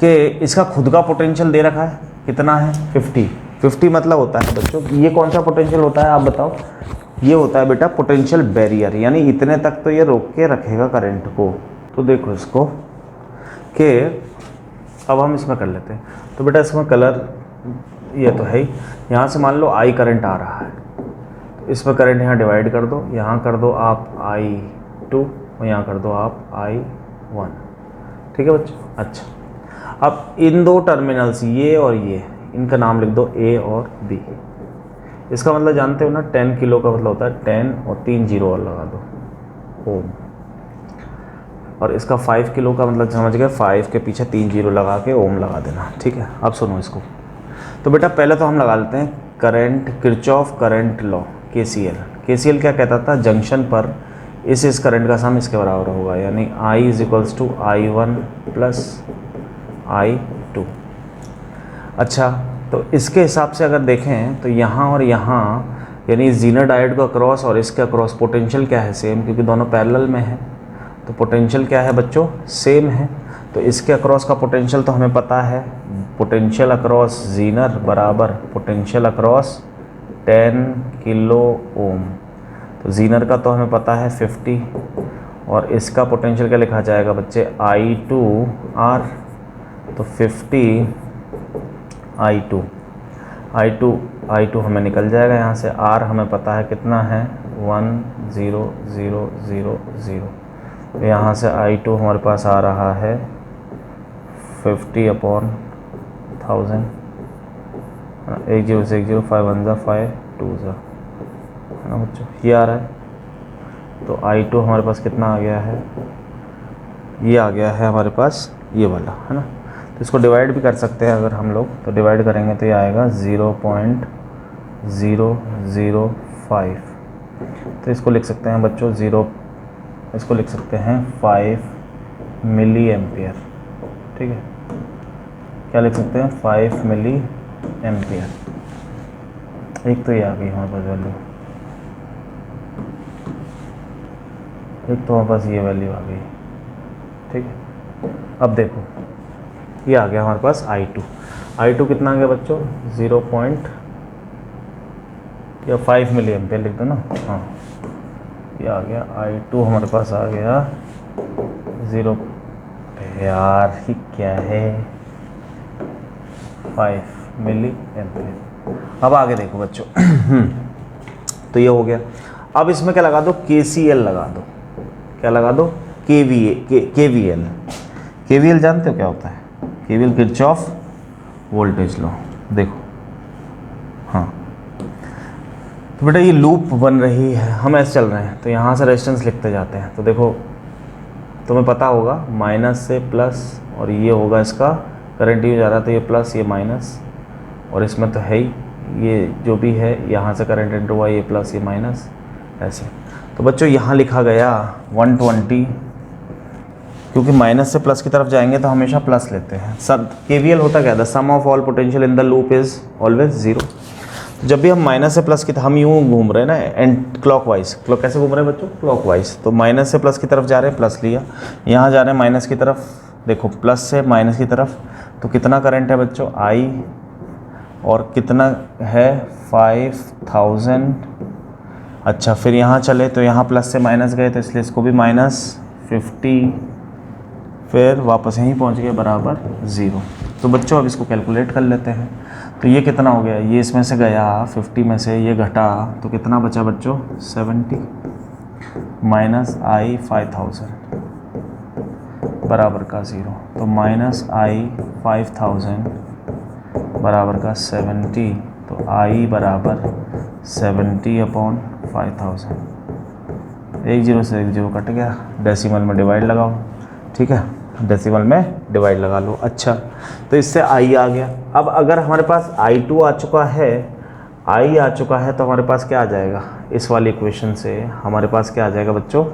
कि इसका खुद का पोटेंशियल दे रखा है, कितना है 50 मतलब होता है बच्चों, ये कौन सा पोटेंशियल होता है आप बताओ, ये होता है बेटा पोटेंशियल बैरियर, यानी इतने तक तो ये रोक के रखेगा करंट को। तो देखो इसको कि अब हम इसमें कर लेते हैं, तो बेटा इसमें कलर ये तो है ही, यहाँ से मान लो I करंट आ रहा है, तो इसमें करंट यहाँ डिवाइड कर दो, यहाँ कर दो आप I2 और यहाँ कर दो आप I1, ठीक है बच्चों। अच्छा अब इन दो टर्मिनल्स ये और ये, इनका नाम लिख दो A और B। इसका मतलब जानते हो ना 10 किलो का मतलब होता है 10 और 3 जीरो और लगा दो ओम, और इसका 5 किलो का मतलब समझ गए, 5 के पीछे 3 जीरो लगा के ओम लगा देना, ठीक है। अब सुनो इसको, तो बेटा पहले तो हम लगा लेते हैं current, Kirchhoff current law KCL क्या कहता था, जंक्शन पर इस करंट का सम इसके बराबर होगा, यानी I = I1 + I2। अच्छा तो इसके हिसाब से अगर देखें तो यहाँ और यहाँ यानी ज़ीनर डायोड का क्रॉस और इसके क्रॉस पोटेंशियल क्या है सेम, क्योंकि दोनों पैरेलल में है, तो पोटेंशियल क्या है बच्चों सेम है। तो इसके अक्रॉस का पोटेंशियल तो हमें पता है, पोटेंशियल अक्रॉस ज़ीनर बराबर पोटेंशियल अक्रॉस 10 किलो ओम, तो ज़ीनर का तो हमें पता है 50, और इसका पोटेंशियल क्या लिखा जाएगा बच्चे I2R, तो 50 I2 हमें निकल जाएगा यहाँ से, R हमें पता है कितना है 1 0 0 0 0, तो यहाँ से I2 हमारे पास आ रहा है 50/1000, 1 0 से 1 0, 5 1 ज़ा 5 2 ज़ा, है ना बच्चों, ये आ रहा है। तो I2 हमारे पास कितना आ गया है, ये आ गया है हमारे पास ये वाला, है ना। तो इसको डिवाइड भी कर सकते हैं अगर हम लोग, तो डिवाइड करेंगे तो ये आएगा 0.005, तो इसको लिख सकते हैं बच्चों इसको लिख सकते हैं 5 मिली एम्पियर, ठीक है। क्या लिख सकते हैं 5 मिली एम्पियर, एक तो ये आ गई हमारे पास वैल्यू, एक तो हमारे पास ये वैल्यू आ गई, ठीक है। अब देखो ये आ गया हमारे पास I2 कितना आ गया बच्चों 5 मिली एम्पियर लिख दो ना, हाँ ये आ गया I2 हमारे पास आ गया 0 यार ही क्या है 5 मिली एम्पियर। अब आगे देखो बच्चों तो ये हो गया। अब इसमें क्या लगा दो, KCL लगा दो। क्या लगा दो, KVL। KVL जानते हो क्या होता है? KVL Kirchhoff voltage law. देखो हाँ, तो बेटा ये लूप बन रही है, हम ऐसे चल रहे हैं तो यहाँ से रेजिस्टेंस लिखते जाते हैं। तो देखो तुम्हें पता होगा माइनस से प्लस, और ये होगा इसका करंट यूज आ रहा है तो ये प्लस ये माइनस, और इसमें तो है ही ये जो भी है यहाँ से करंट एंटर हुआ, ये प्लस ये माइनस ऐसे। तो बच्चों यहाँ लिखा गया 120, क्योंकि माइनस से प्लस की तरफ जाएंगे तो हमेशा प्लस लेते हैं। सब KVL होता क्या, the sum of all potential in the loop is always zero. जब भी हम माइनस से प्लस की, हम यूँ घूम रहे हैं ना एंड क्लॉकवाइज, कैसे घूम रहे हैं बच्चों, क्लॉकवाइज। तो माइनस से प्लस की तरफ जा रहे हैं, प्लस लिया, यहाँ जा रहे हैं माइनस की तरफ, देखो प्लस से माइनस की तरफ। तो कितना करंट है बच्चों, I, और कितना है 5000। अच्छा फिर यहाँ चले तो यहाँ प्लस से माइनस गए तो इसलिए इसको भी -50, फिर वापस यहीं पहुँच गए बराबर 0। तो बच्चों अब इसको कैलकुलेट कर लेते हैं। तो ये कितना हो गया, ये इसमें से गया 50 में से ये घटा तो कितना बचा बच्चों 70 माइनस I 5000 बराबर का 0। तो माइनस I 5000 बराबर का 70। तो I बराबर 70/5000। 1 0 से 1 0 कट गया, डेसिमल में डिवाइड लगाओ, ठीक है, डेसिमल में डिवाइड लगा लो। अच्छा तो इससे I आ गया। अब अगर हमारे पास I2 आ चुका है, I आ चुका है, तो हमारे पास क्या आ जाएगा, इस वाली इक्वेशन से हमारे पास क्या आ जाएगा बच्चों,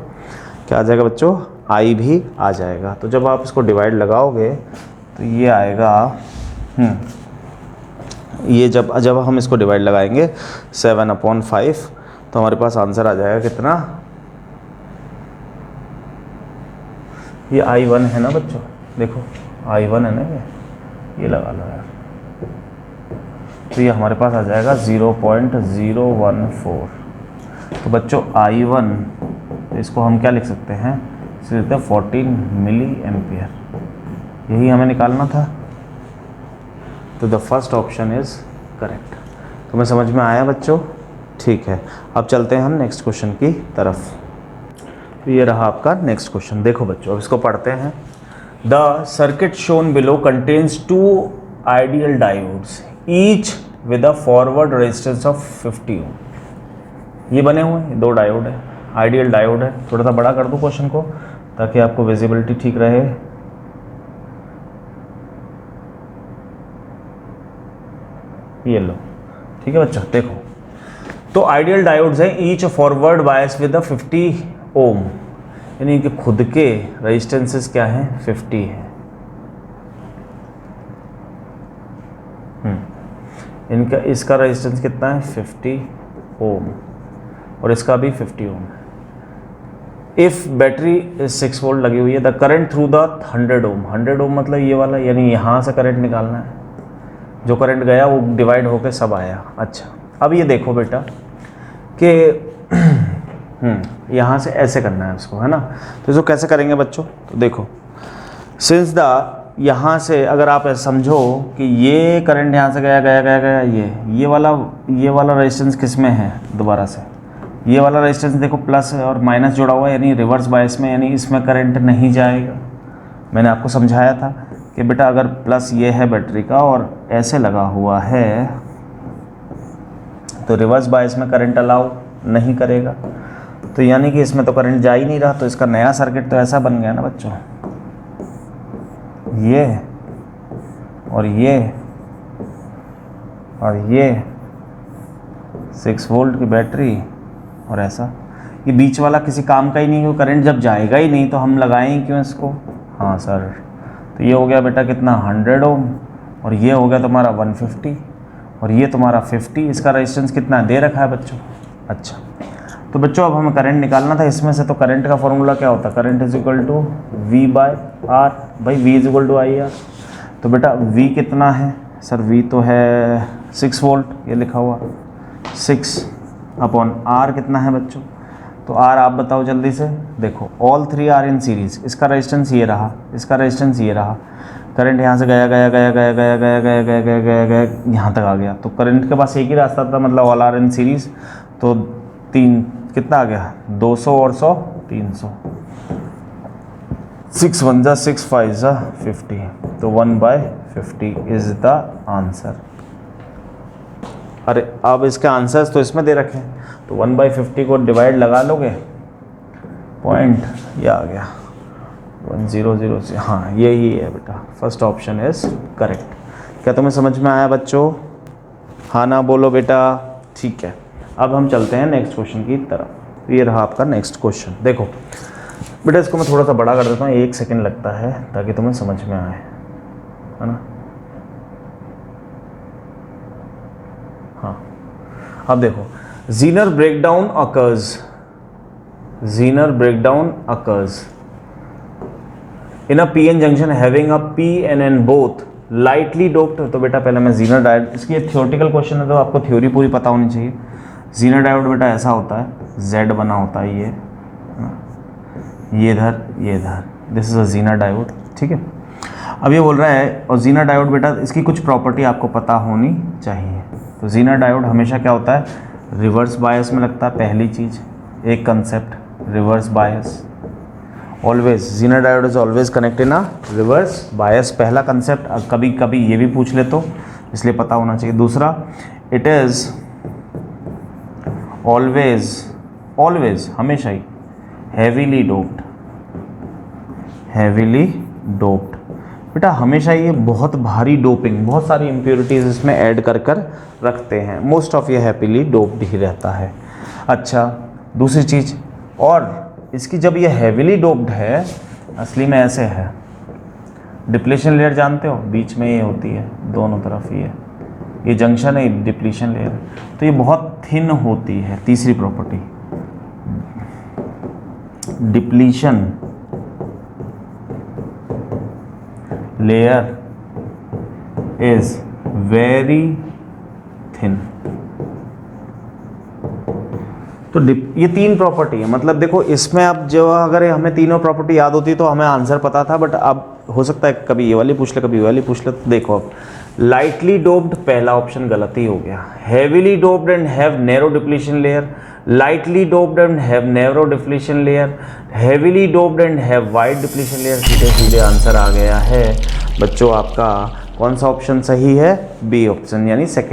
क्या आ जाएगा बच्चों, I भी आ जाएगा। तो जब आप इसको डिवाइड लगाओगे तो ये आएगा, ये जब हम इसको डिवाइड लगाएंगे 7/5, तो हमारे पास आंसर आ जाएगा कितना, ये I1 है ना बच्चों, देखो I1 है ना, ये लगा लो यार। तो ये हमारे पास आ जाएगा 0.014। तो बच्चों I1, तो इसको हम क्या लिख सकते हैं, सीधे 14 मिली एम्पियर, यही हमें निकालना था। तो the first option is correct. तो मैं समझ में आया बच्चों, ठीक है। अब चलते हैं हम नेक्स्ट क्वेश्चन की तरफ। तो ये रहा आपका नेक्स्ट क्वेश्चन। देखो बच्चों अब इसको पढ़ते हैं। The circuit shown below contains 2 ideal diodes each with a forward resistance of 50 ओम। ये बने हुए हैं, 2 डायोड है, आइडियल डायोड है। थोड़ा सा बड़ा कर दूँ क्वेश्चन को ताकि आपको विजिबिलिटी ठीक रहे। ये लो, ठीक है बच्चों, देखो तो आइडियल डायोड्स हैं, ईच फॉरवर्ड बायस विद 50 ओम, यानी कि खुद के रेजिस्टेंसेस क्या हैं, 50 है। इनका, इसका रेजिस्टेंस कितना है 50 ओम, और इसका भी 50 ओम है। इफ़ बैटरी 6 वोल्ट लगी हुई है, द करंट थ्रू द 100 ओम, 100 ओम मतलब ये वाला, यानी यहाँ से करंट निकालना है, जो करंट गया वो डिवाइड होकर सब आया। अच्छा अब ये देखो बेटा कि यहाँ से ऐसे करना है उसको, है ना। तो इसको कैसे करेंगे बच्चों, तो देखो सिंस द, यहाँ से अगर आप ऐसे समझो कि ये करंट यहाँ से गया गया गया गया, ये वाला रेजिस्टेंस किस में है, दोबारा से ये वाला रेजिस्टेंस देखो प्लस और माइनस जुड़ा हुआ है, यानी रिवर्स बायस में, यानी इसमें करंट नहीं जाएगा। मैंने आपको समझाया था कि बेटा अगर प्लस ये है बैटरी का और ऐसे लगा हुआ है तो रिवर्स बायस में करंट अलाउ नहीं करेगा। तो यानी कि इसमें तो करंट जा ही नहीं रहा, तो इसका नया सर्किट तो ऐसा बन गया ना बच्चों, ये और ये 6 वोल्ट की बैटरी और ऐसा, ये बीच वाला किसी काम का ही नहीं, क्योंकि करंट जब जाएगा ही नहीं तो हम लगाएं क्यों इसको। हाँ सर, तो ये हो गया बेटा कितना 100 ओम, और ये हो गया तुम्हारा 150, और ये तुम्हारा 50। इसका रेजिस्टेंस कितना दे रखा है बच्चों। अच्छा तो बच्चों अब हमें करंट निकालना था इसमें से, तो करंट का फॉर्मूला क्या होता है, current is equal to V/R, भाई V is equal to IR। तो बेटा V कितना है सर, V तो है 6 वोल्ट, ये लिखा हुआ 6/R कितना है बच्चों, तो आर आप बताओ जल्दी से। देखो all three are in series, इसका रेजिस्टेंस ये रहा, इसका रेजिस्टेंस ये रहा, करंट यहाँ से गया गया गया गया गया गया गया गया गया गया गया यहाँ तक आ गया। तो करंट के पास एक ही रास्ता था, मतलब ऑल आर इन सीरीज। तो 3 कितना आ गया, 200 और 100 300, 6 1 जा 6 5 जा 50, तो 1/50 इज द आंसर। अरे अब इसके आंसर्स तो इसमें दे रखे हैं, तो 1/50 को डिवाइड लगा लोगे, पॉइंट ये आ गया 100 से। हाँ यही है बेटा, फर्स्ट ऑप्शन इज करेक्ट। क्या तुम्हें समझ में आया बच्चों? हाँ ना बोलो बेटा। ठीक है, अब हम चलते हैं नेक्स्ट क्वेश्चन की तरफ। ये रहा आपका नेक्स्ट क्वेश्चन। देखो बेटा इसको मैं थोड़ा सा बड़ा कर देता हूँ, 1 सेकेंड लगता है ताकि तुम्हें समझ में आए, है ना। हाँ अब देखो, Zener breakdown occurs, Zener breakdown occurs in a PN junction having a P and N both lightly doped। तो बेटा पहले मैं Zener डायोड, इसकी थियोरेटिकल क्वेश्चन है तो आपको थ्योरी पूरी पता होनी चाहिए। Zener डायोड बेटा ऐसा होता है, Z बना होता है ये इधर ये इधर, this is a Zener diode, ठीक है। अब ये बोल रहा है, और Zener डायोड बेटा इसकी कुछ प्रॉपर्टी आपको पता होनी चाहिए। तो Zener डायोड हमेशा क्या होता है, रिवर्स बायस में लगता है। पहली चीज़, एक concept reverse bias, always Zener diode is always connect in a reverse bias, पहला कंसेप्ट। कभी कभी ये भी पूछ ले तो इसलिए पता होना चाहिए। दूसरा, इट इज़ ऑलवेज ऑलवेज हमेशा ही हैवीली डोप्ड, हैवीली डोप्ड बेटा हमेशा ये बहुत भारी डोपिंग, बहुत सारी इम्प्योरिटीज़ इसमें ऐड कर कर रखते हैं। मोस्ट ऑफ ये हैप्पीली डोप्ड ही रहता है। अच्छा दूसरी चीज़, और इसकी जब ये हैवीली डोप्ड है, असली में ऐसे है, डिप्लीशन लेयर जानते हो, बीच में ये होती है, दोनों तरफ ये जंक्शन है, डिप्लीशन लेयर, तो ये बहुत थिन होती है। तीसरी property, depletion layer is very thin. तो ये 3 प्रॉपर्टी है, मतलब देखो इसमें अब जो अगर हमें तीनों प्रॉपर्टी याद होती तो हमें आंसर पता था, बट अब हो सकता है कभी ये वाली पूछ ले कभी ये वाली पूछ ले। तो देखो अब लाइटली डोप्ड पहला ऑप्शन गलत ही हो गया, heavily doped and have narrow depletion layer, lightly doped and have narrow depletion layer, heavily doped and have wide depletion layer. सीधे सीधे आंसर आ गया है बच्चों आपका। कौन सा ऑप्शन सही है? बी ऑप्शन, यानी सेकेंड।